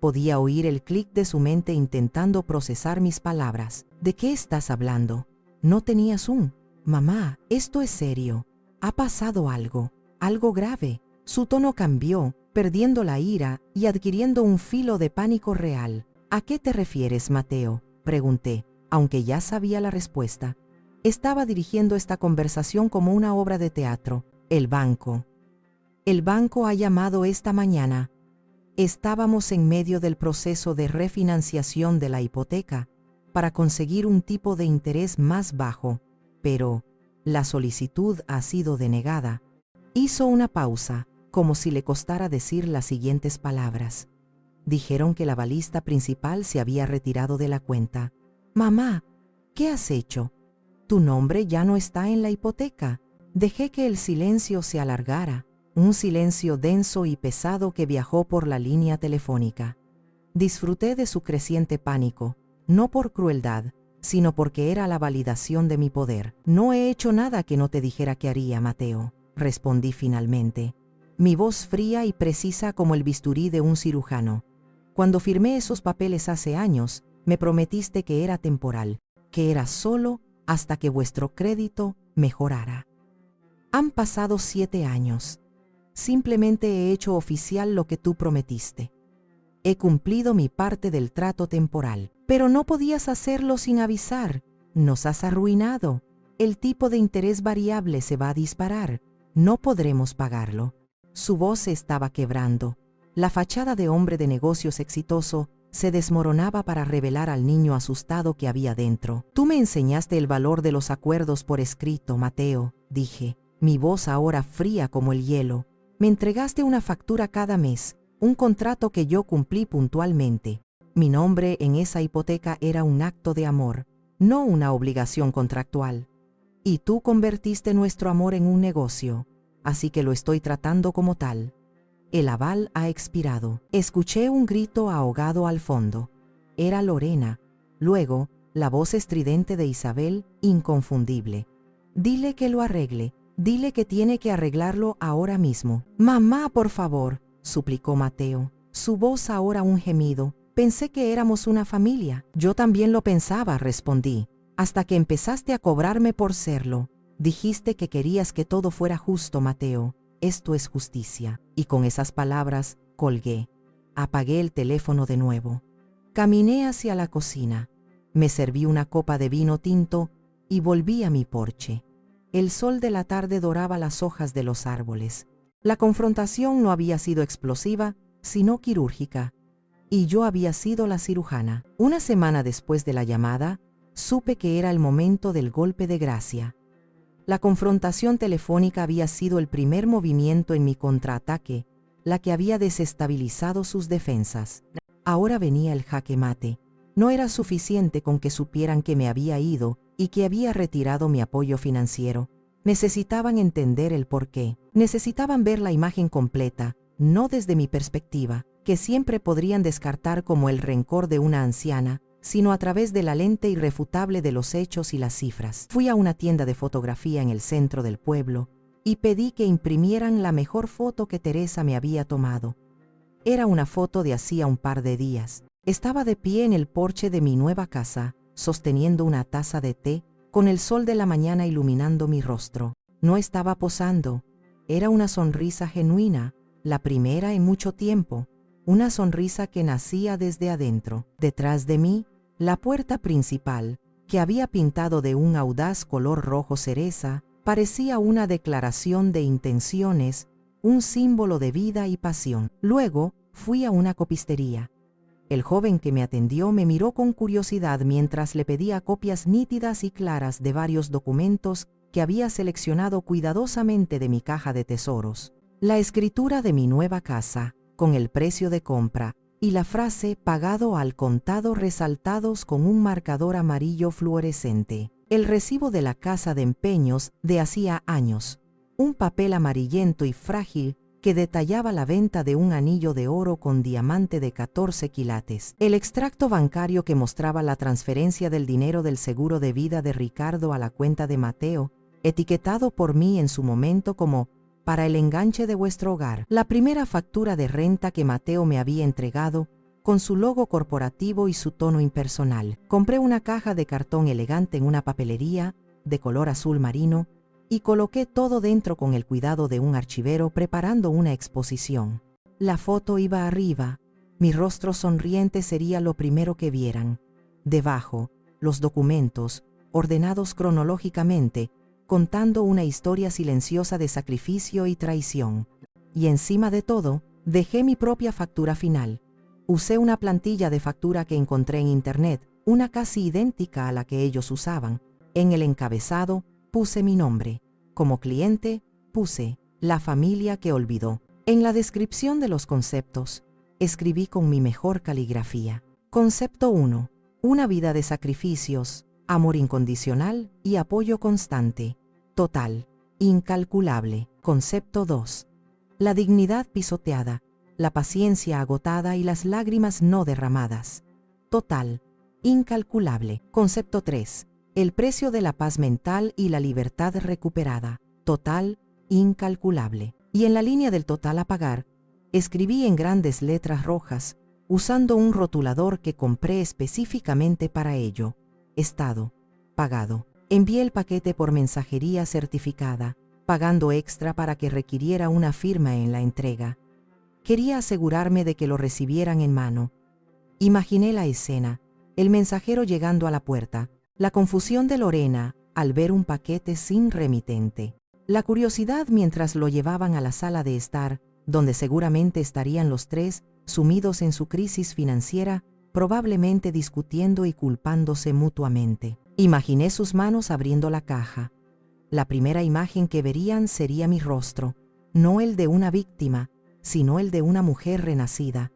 Podía oír el clic de su mente intentando procesar mis palabras. ¿De qué estás hablando? No tenías un... Mamá, esto es serio. Ha pasado algo, algo grave. Su tono cambió, perdiendo la ira y adquiriendo un filo de pánico real. ¿A qué te refieres, Mateo?, pregunté, aunque ya sabía la respuesta. Estaba dirigiendo esta conversación como una obra de teatro. El banco. El banco ha llamado esta mañana. Estábamos en medio del proceso de refinanciación de la hipoteca para conseguir un tipo de interés más bajo, pero la solicitud ha sido denegada. Hizo una pausa, como si le costara decir las siguientes palabras. Dijeron que la balista principal se había retirado de la cuenta. Mamá, ¿qué has hecho? Tu nombre ya no está en la hipoteca. Dejé que el silencio se alargara, un silencio denso y pesado que viajó por la línea telefónica. Disfruté de su creciente pánico, no por crueldad, sino porque era la validación de mi poder. No he hecho nada que no te dijera que haría, Mateo, respondí finalmente, mi voz fría y precisa como el bisturí de un cirujano. Cuando firmé esos papeles hace años, me prometiste que era temporal, que era solo hasta que vuestro crédito mejorara. Han pasado 7 años. Simplemente he hecho oficial lo que tú prometiste. He cumplido mi parte del trato temporal, pero no podías hacerlo sin avisar. Nos has arruinado. El tipo de interés variable se va a disparar. No podremos pagarlo. Su voz se estaba quebrando. La fachada de hombre de negocios exitoso se desmoronaba para revelar al niño asustado que había dentro. Tú me enseñaste el valor de los acuerdos por escrito, Mateo, dije, mi voz ahora fría como el hielo. Me entregaste una factura cada mes, un contrato que yo cumplí puntualmente. Mi nombre en esa hipoteca era un acto de amor, no una obligación contractual. Y tú convertiste nuestro amor en un negocio, así que lo estoy tratando como tal. El aval ha expirado. Escuché un grito ahogado al fondo. Era Lorena. Luego, la voz estridente de Isabel, inconfundible. Dile que lo arregle. Dile que tiene que arreglarlo ahora mismo. Mamá, por favor, suplicó Mateo. Su voz ahora un gemido. Pensé que éramos una familia. Yo también lo pensaba, respondí, hasta que empezaste a cobrarme por serlo. Dijiste que querías que todo fuera justo, Mateo. Esto es justicia. Y con esas palabras, colgué. Apagué el teléfono de nuevo. Caminé hacia la cocina. Me serví una copa de vino tinto y volví a mi porche. El sol de la tarde doraba las hojas de los árboles. La confrontación no había sido explosiva, sino quirúrgica. Y yo había sido la cirujana. Una semana después de la llamada, supe que era el momento del golpe de gracia. La confrontación telefónica había sido el primer movimiento en mi contraataque, la que había desestabilizado sus defensas. Ahora venía el jaque mate. No era suficiente con que supieran que me había ido y que había retirado mi apoyo financiero. Necesitaban entender el porqué. Necesitaban ver la imagen completa, no desde mi perspectiva, que siempre podrían descartar como el rencor de una anciana, sino a través de la lente irrefutable de los hechos y las cifras. Fui a una tienda de fotografía en el centro del pueblo y pedí que imprimieran la mejor foto que Teresa me había tomado. Era una foto de hacía un par de días. Estaba de pie en el porche de mi nueva casa, sosteniendo una taza de té, con el sol de la mañana iluminando mi rostro. No estaba posando. Era una sonrisa genuina, la primera en mucho tiempo, una sonrisa que nacía desde adentro. Detrás de mí, la puerta principal, que había pintado de un audaz color rojo cereza, parecía una declaración de intenciones, un símbolo de vida y pasión. Luego, fui a una copistería. El joven que me atendió me miró con curiosidad mientras le pedía copias nítidas y claras de varios documentos que había seleccionado cuidadosamente de mi caja de tesoros. La escritura de mi nueva casa, con el precio de compra, y la frase «pagado al contado» resaltados con un marcador amarillo fluorescente. El recibo de la casa de empeños de hacía años. Un papel amarillento y frágil que detallaba la venta de un anillo de oro con diamante de 14 quilates. El extracto bancario que mostraba la transferencia del dinero del seguro de vida de Ricardo a la cuenta de Mateo, etiquetado por mí en su momento como «para el enganche de vuestro hogar». La primera factura de renta que Mateo me había entregado, con su logo corporativo y su tono impersonal. Compré una caja de cartón elegante en una papelería, de color azul marino, y coloqué todo dentro con el cuidado de un archivero preparando una exposición. La foto iba arriba, mi rostro sonriente sería lo primero que vieran. Debajo, los documentos, ordenados cronológicamente, contando una historia silenciosa de sacrificio y traición. Y encima de todo, dejé mi propia factura final. Usé una plantilla de factura que encontré en internet, una casi idéntica a la que ellos usaban. En el encabezado puse mi nombre. Como cliente, puse la familia que olvidó. En la descripción de los conceptos, escribí con mi mejor caligrafía. Concepto 1. Una vida de sacrificios, amor incondicional y apoyo constante. Total, incalculable. Concepto 2. La dignidad pisoteada, la paciencia agotada y las lágrimas no derramadas. Total, incalculable. Concepto 3. El precio de la paz mental y la libertad recuperada. Total, incalculable. Y en la línea del total a pagar, escribí en grandes letras rojas, usando un rotulador que compré específicamente para ello. Estado, pagado. Envié el paquete por mensajería certificada, pagando extra para que requiriera una firma en la entrega. Quería asegurarme de que lo recibieran en mano. Imaginé la escena, el mensajero llegando a la puerta, la confusión de Lorena al ver un paquete sin remitente, la curiosidad mientras lo llevaban a la sala de estar, donde seguramente estarían los tres, sumidos en su crisis financiera, probablemente discutiendo y culpándose mutuamente. Imaginé sus manos abriendo la caja. La primera imagen que verían sería mi rostro, no el de una víctima, sino el de una mujer renacida.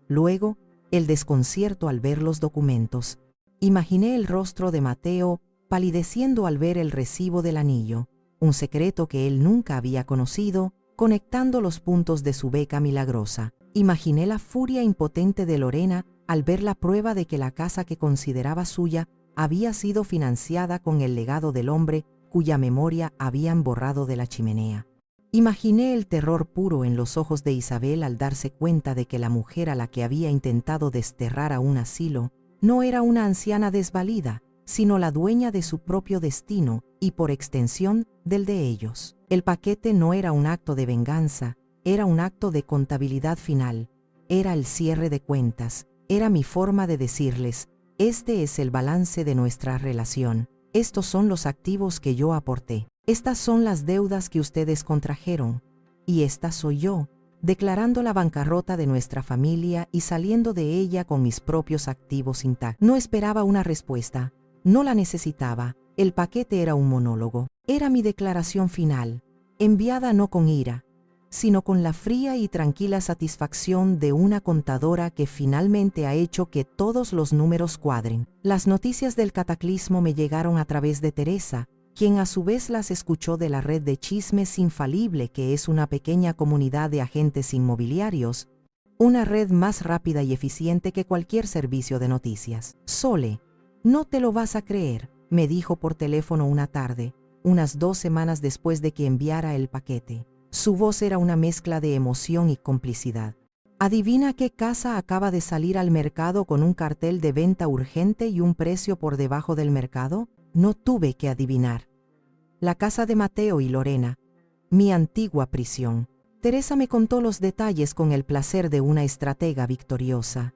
Luego, el desconcierto al ver los documentos. Imaginé el rostro de Mateo palideciendo al ver el recibo del anillo, un secreto que él nunca había conocido, conectando los puntos de su beca milagrosa. Imaginé la furia impotente de Lorena al ver la prueba de que la casa que consideraba suya había sido financiada con el legado del hombre cuya memoria habían borrado de la chimenea. Imaginé el terror puro en los ojos de Isabel al darse cuenta de que la mujer a la que había intentado desterrar a un asilo no era una anciana desvalida, sino la dueña de su propio destino y, por extensión, del de ellos. El paquete no era un acto de venganza, era un acto de contabilidad final, era el cierre de cuentas, era mi forma de decirles, este es el balance de nuestra relación, estos son los activos que yo aporté, estas son las deudas que ustedes contrajeron, y esta soy yo, declarando la bancarrota de nuestra familia y saliendo de ella con mis propios activos intactos. No esperaba una respuesta, no la necesitaba, el paquete era un monólogo, era mi declaración final, enviada no con ira, sino con la fría y tranquila satisfacción de una contadora que finalmente ha hecho que todos los números cuadren. Las noticias del cataclismo me llegaron a través de Teresa, quien a su vez las escuchó de la red de chismes infalible que es una pequeña comunidad de agentes inmobiliarios, una red más rápida y eficiente que cualquier servicio de noticias. Sole, no te lo vas a creer, me dijo por teléfono una tarde, unas 2 semanas después de que enviara el paquete. Su voz era una mezcla de emoción y complicidad. ¿Adivina qué casa acaba de salir al mercado con un cartel de venta urgente y un precio por debajo del mercado? No tuve que adivinar. La casa de Mateo y Lorena, mi antigua prisión. Teresa me contó los detalles con el placer de una estratega victoriosa.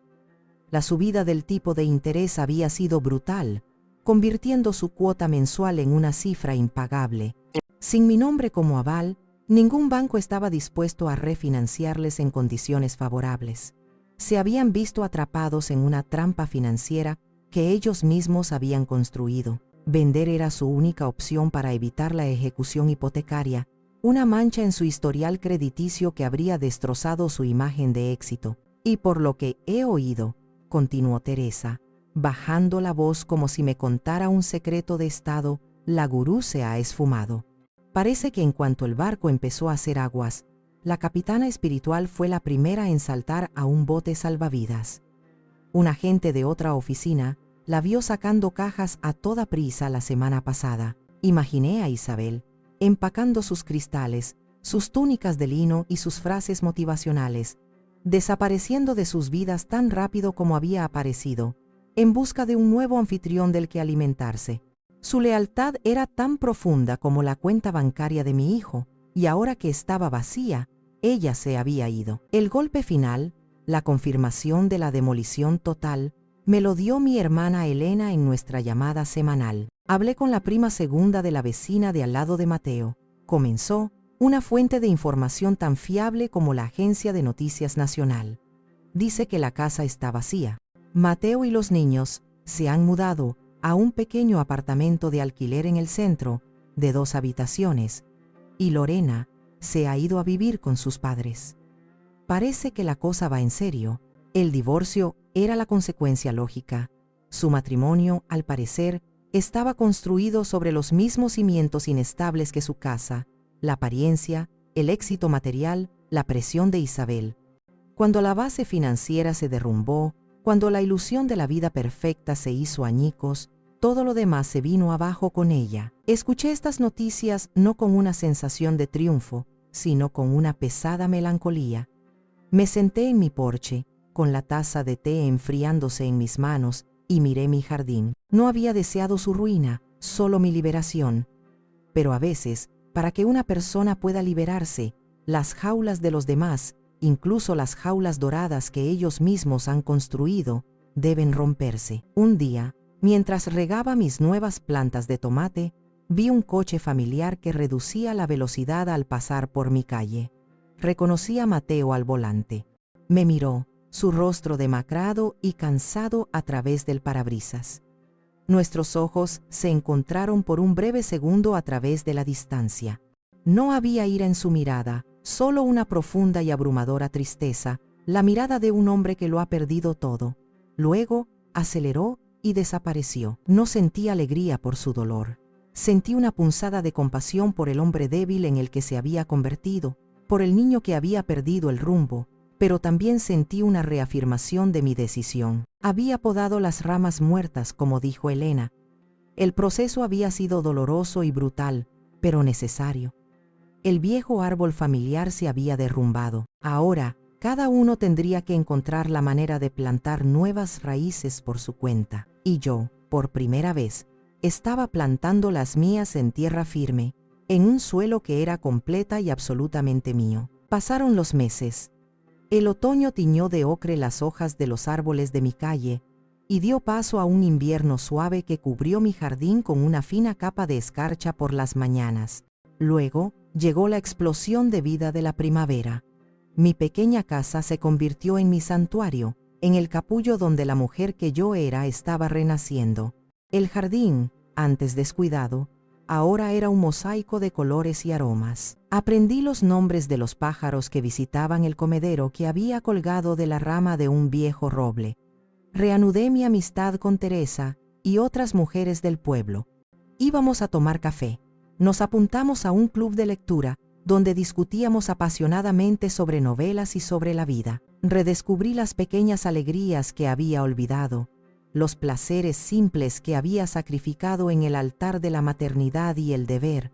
La subida del tipo de interés había sido brutal, convirtiendo su cuota mensual en una cifra impagable. Sin mi nombre como aval, ningún banco estaba dispuesto a refinanciarles en condiciones favorables. Se habían visto atrapados en una trampa financiera que ellos mismos habían construido. Vender era su única opción para evitar la ejecución hipotecaria, una mancha en su historial crediticio que habría destrozado su imagen de éxito. Y por lo que he oído, continuó Teresa, bajando la voz como si me contara un secreto de estado, la gurú se ha esfumado. Parece que en cuanto el barco empezó a hacer aguas, la capitana espiritual fue la primera en saltar a un bote salvavidas. Un agente de otra oficina la vio sacando cajas a toda prisa la semana pasada. Imaginé a Isabel, empacando sus cristales, sus túnicas de lino y sus frases motivacionales, desapareciendo de sus vidas tan rápido como había aparecido, en busca de un nuevo anfitrión del que alimentarse. Su lealtad era tan profunda como la cuenta bancaria de mi hijo, y ahora que estaba vacía, ella se había ido. El golpe final, la confirmación de la demolición total, me lo dio mi hermana Elena en nuestra llamada semanal. Hablé con la prima segunda de la vecina de al lado de Mateo. Comenzó, una fuente de información tan fiable como la Agencia de Noticias Nacional. Dice que la casa está vacía. Mateo y los niños se han mudado a un pequeño apartamento de alquiler en el centro, de 2 habitaciones, y Lorena se ha ido a vivir con sus padres. Parece que la cosa va en serio. El divorcio era la consecuencia lógica. Su matrimonio, al parecer, estaba construido sobre los mismos cimientos inestables que su casa, la apariencia, el éxito material, la presión de Isabel. Cuando la base financiera se derrumbó, cuando la ilusión de la vida perfecta se hizo añicos, todo lo demás se vino abajo con ella. Escuché estas noticias no con una sensación de triunfo, sino con una pesada melancolía. Me senté en mi porche, con la taza de té enfriándose en mis manos, y miré mi jardín. No había deseado su ruina, solo mi liberación. Pero a veces, para que una persona pueda liberarse, las jaulas de los demás, incluso las jaulas doradas que ellos mismos han construido, deben romperse. Un día, mientras regaba mis nuevas plantas de tomate, vi un coche familiar que reducía la velocidad al pasar por mi calle. Reconocí a Mateo al volante. Me miró, su rostro demacrado y cansado a través del parabrisas. Nuestros ojos se encontraron por un breve segundo a través de la distancia. No había ira en su mirada, solo una profunda y abrumadora tristeza, la mirada de un hombre que lo ha perdido todo. Luego, aceleró y desapareció. No sentí alegría por su dolor. Sentí una punzada de compasión por el hombre débil en el que se había convertido, por el niño que había perdido el rumbo, pero también sentí una reafirmación de mi decisión. Había podado las ramas muertas, como dijo Elena. El proceso había sido doloroso y brutal, pero necesario. El viejo árbol familiar se había derrumbado. Ahora, cada uno tendría que encontrar la manera de plantar nuevas raíces por su cuenta. Y yo, por primera vez, estaba plantando las mías en tierra firme, en un suelo que era completa y absolutamente mío. Pasaron los meses. El otoño tiñó de ocre las hojas de los árboles de mi calle y dio paso a un invierno suave que cubrió mi jardín con una fina capa de escarcha por las mañanas. Luego llegó la explosión de vida de la primavera. Mi pequeña casa se convirtió en mi santuario, en el capullo donde la mujer que yo era estaba renaciendo. El jardín, antes descuidado, ahora era un mosaico de colores y aromas. Aprendí los nombres de los pájaros que visitaban el comedero que había colgado de la rama de un viejo roble. Reanudé mi amistad con Teresa y otras mujeres del pueblo. Íbamos a tomar café. Nos apuntamos a un club de lectura, donde discutíamos apasionadamente sobre novelas y sobre la vida. Redescubrí las pequeñas alegrías que había olvidado, los placeres simples que había sacrificado en el altar de la maternidad y el deber,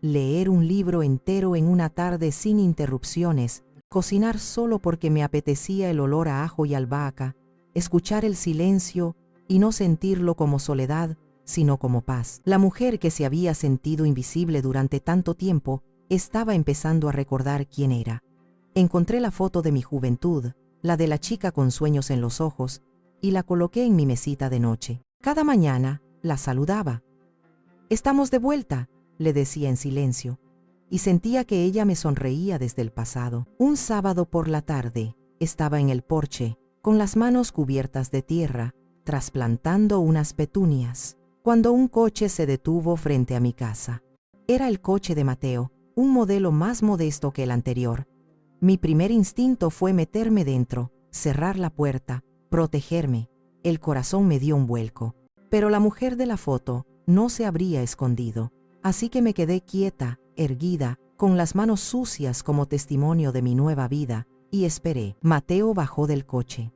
leer un libro entero en una tarde sin interrupciones, cocinar solo porque me apetecía el olor a ajo y albahaca, escuchar el silencio y no sentirlo como soledad, sino como paz. La mujer que se había sentido invisible durante tanto tiempo estaba empezando a recordar quién era. Encontré la foto de mi juventud, la de la chica con sueños en los ojos, y la coloqué en mi mesita de noche. Cada mañana la saludaba. «Estamos de vuelta», le decía en silencio, y sentía que ella me sonreía desde el pasado. Un sábado por la tarde, estaba en el porche, con las manos cubiertas de tierra, trasplantando unas petunias, cuando un coche se detuvo frente a mi casa. Era el coche de Mateo, un modelo más modesto que el anterior. Mi primer instinto fue meterme dentro, cerrar la puerta, protegerme. El corazón me dio un vuelco. Pero la mujer de la foto no se habría escondido. Así que me quedé quieta, erguida, con las manos sucias como testimonio de mi nueva vida, y esperé. Mateo bajó del coche.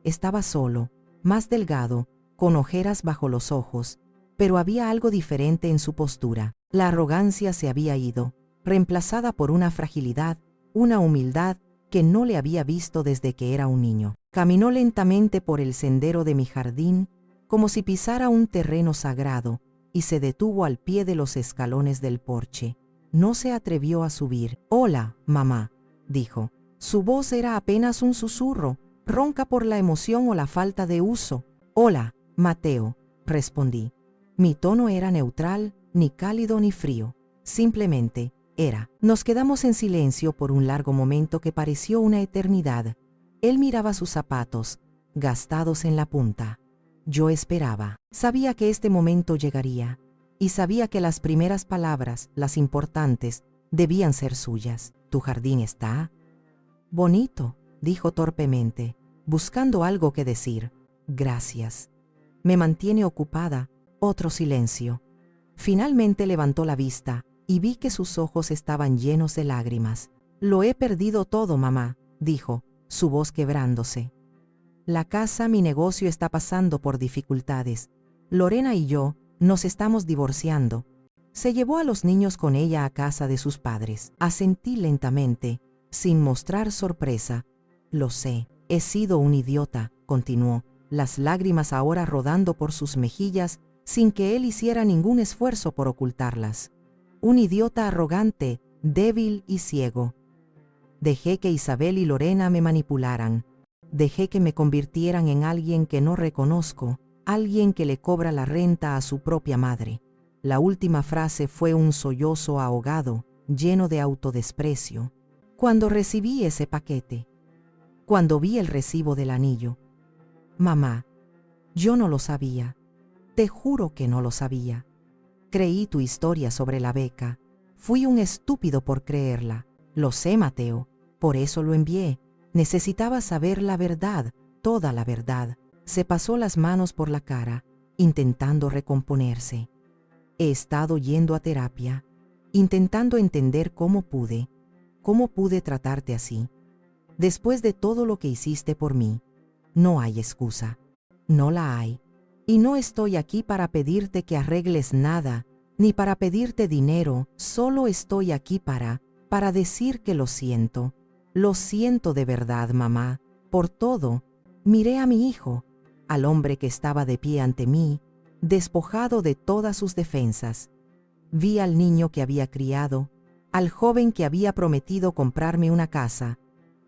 Estaba solo, más delgado, con ojeras bajo los ojos, pero había algo diferente en su postura. La arrogancia se había ido, reemplazada por una fragilidad, una humildad que no le había visto desde que era un niño. Caminó lentamente por el sendero de mi jardín, como si pisara un terreno sagrado, y se detuvo al pie de los escalones del porche. No se atrevió a subir. «Hola, mamá», dijo. Su voz era apenas un susurro, ronca por la emoción o la falta de uso. «Hola, Mateo», respondí. Mi tono era neutral, ni cálido ni frío. Simplemente, era. Nos quedamos en silencio por un largo momento que pareció una eternidad. Él miraba sus zapatos, gastados en la punta. Yo esperaba. Sabía que este momento llegaría. Y sabía que las primeras palabras, las importantes, debían ser suyas. ¿Tu jardín está bonito?, dijo torpemente, buscando algo que decir. Gracias. Me mantiene ocupada. Otro silencio. Finalmente levantó la vista y vi que sus ojos estaban llenos de lágrimas. Lo he perdido todo, mamá, dijo, su voz quebrándose. La casa, mi negocio está pasando por dificultades. Lorena y yo nos estamos divorciando. Se llevó a los niños con ella a casa de sus padres. Asentí lentamente, sin mostrar sorpresa. Lo sé, he sido un idiota, continuó, las lágrimas ahora rodando por sus mejillas sin que él hiciera ningún esfuerzo por ocultarlas. Un idiota arrogante, débil y ciego. Dejé que Isabel y Lorena me manipularan. Dejé que me convirtieran en alguien que no reconozco, alguien que le cobra la renta a su propia madre. La última frase fue un sollozo ahogado, lleno de autodesprecio. Cuando recibí ese paquete, cuando vi el recibo del anillo. Mamá, yo no lo sabía. Te juro que no lo sabía. Creí tu historia sobre la beca. Fui un estúpido por creerla. Lo sé, Mateo. Por eso lo envié. Necesitaba saber la verdad, toda la verdad. Se pasó las manos por la cara, intentando recomponerse. He estado yendo a terapia, intentando entender cómo pude tratarte así. Después de todo lo que hiciste por mí, no hay excusa. No la hay. Y no estoy aquí para pedirte que arregles nada, ni para pedirte dinero, solo estoy aquí para decir que lo siento. Lo siento de verdad, mamá, por todo. Miré a mi hijo, al hombre que estaba de pie ante mí, despojado de todas sus defensas. Vi al niño que había criado, al joven que había prometido comprarme una casa,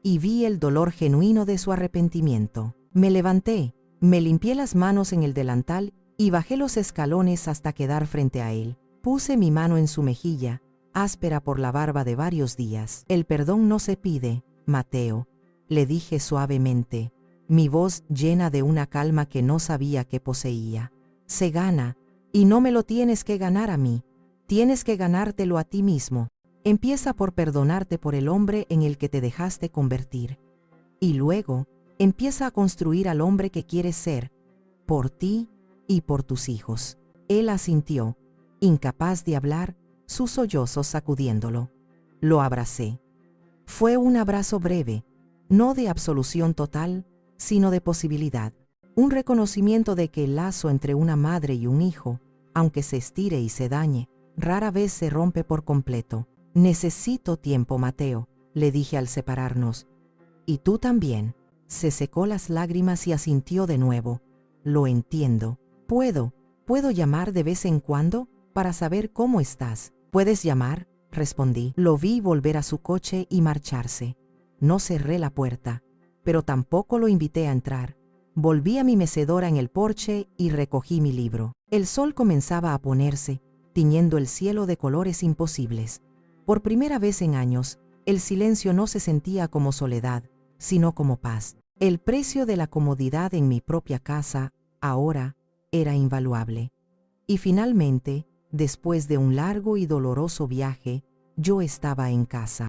y vi el dolor genuino de su arrepentimiento. Me levanté, me limpié las manos en el delantal y bajé los escalones hasta quedar frente a él. Puse mi mano en su mejilla, áspera por la barba de varios días. El perdón no se pide, Mateo, le dije suavemente, mi voz llena de una calma que no sabía que poseía. Se gana, y no me lo tienes que ganar a mí, tienes que ganártelo a ti mismo. Empieza por perdonarte por el hombre en el que te dejaste convertir. Y luego, empieza a construir al hombre que quieres ser, por ti y por tus hijos. Él asintió, incapaz de hablar, sus sollozos sacudiéndolo. Lo abracé. Fue un abrazo breve, no de absolución total, sino de posibilidad. Un reconocimiento de que el lazo entre una madre y un hijo, aunque se estire y se dañe, rara vez se rompe por completo. Necesito tiempo, Mateo, le dije al separarnos. Y tú también. Se secó las lágrimas y asintió de nuevo. Lo entiendo. ¿Puedo llamar de vez en cuando para saber cómo estás? ¿Puedes llamar?, respondí. Lo vi volver a su coche y marcharse. No cerré la puerta, pero tampoco lo invité a entrar. Volví a mi mecedora en el porche y recogí mi libro. El sol comenzaba a ponerse, tiñendo el cielo de colores imposibles. Por primera vez en años, el silencio no se sentía como soledad, sino como paz. El precio de la comodidad en mi propia casa, ahora, era invaluable. Y finalmente, después de un largo y doloroso viaje, yo estaba en casa.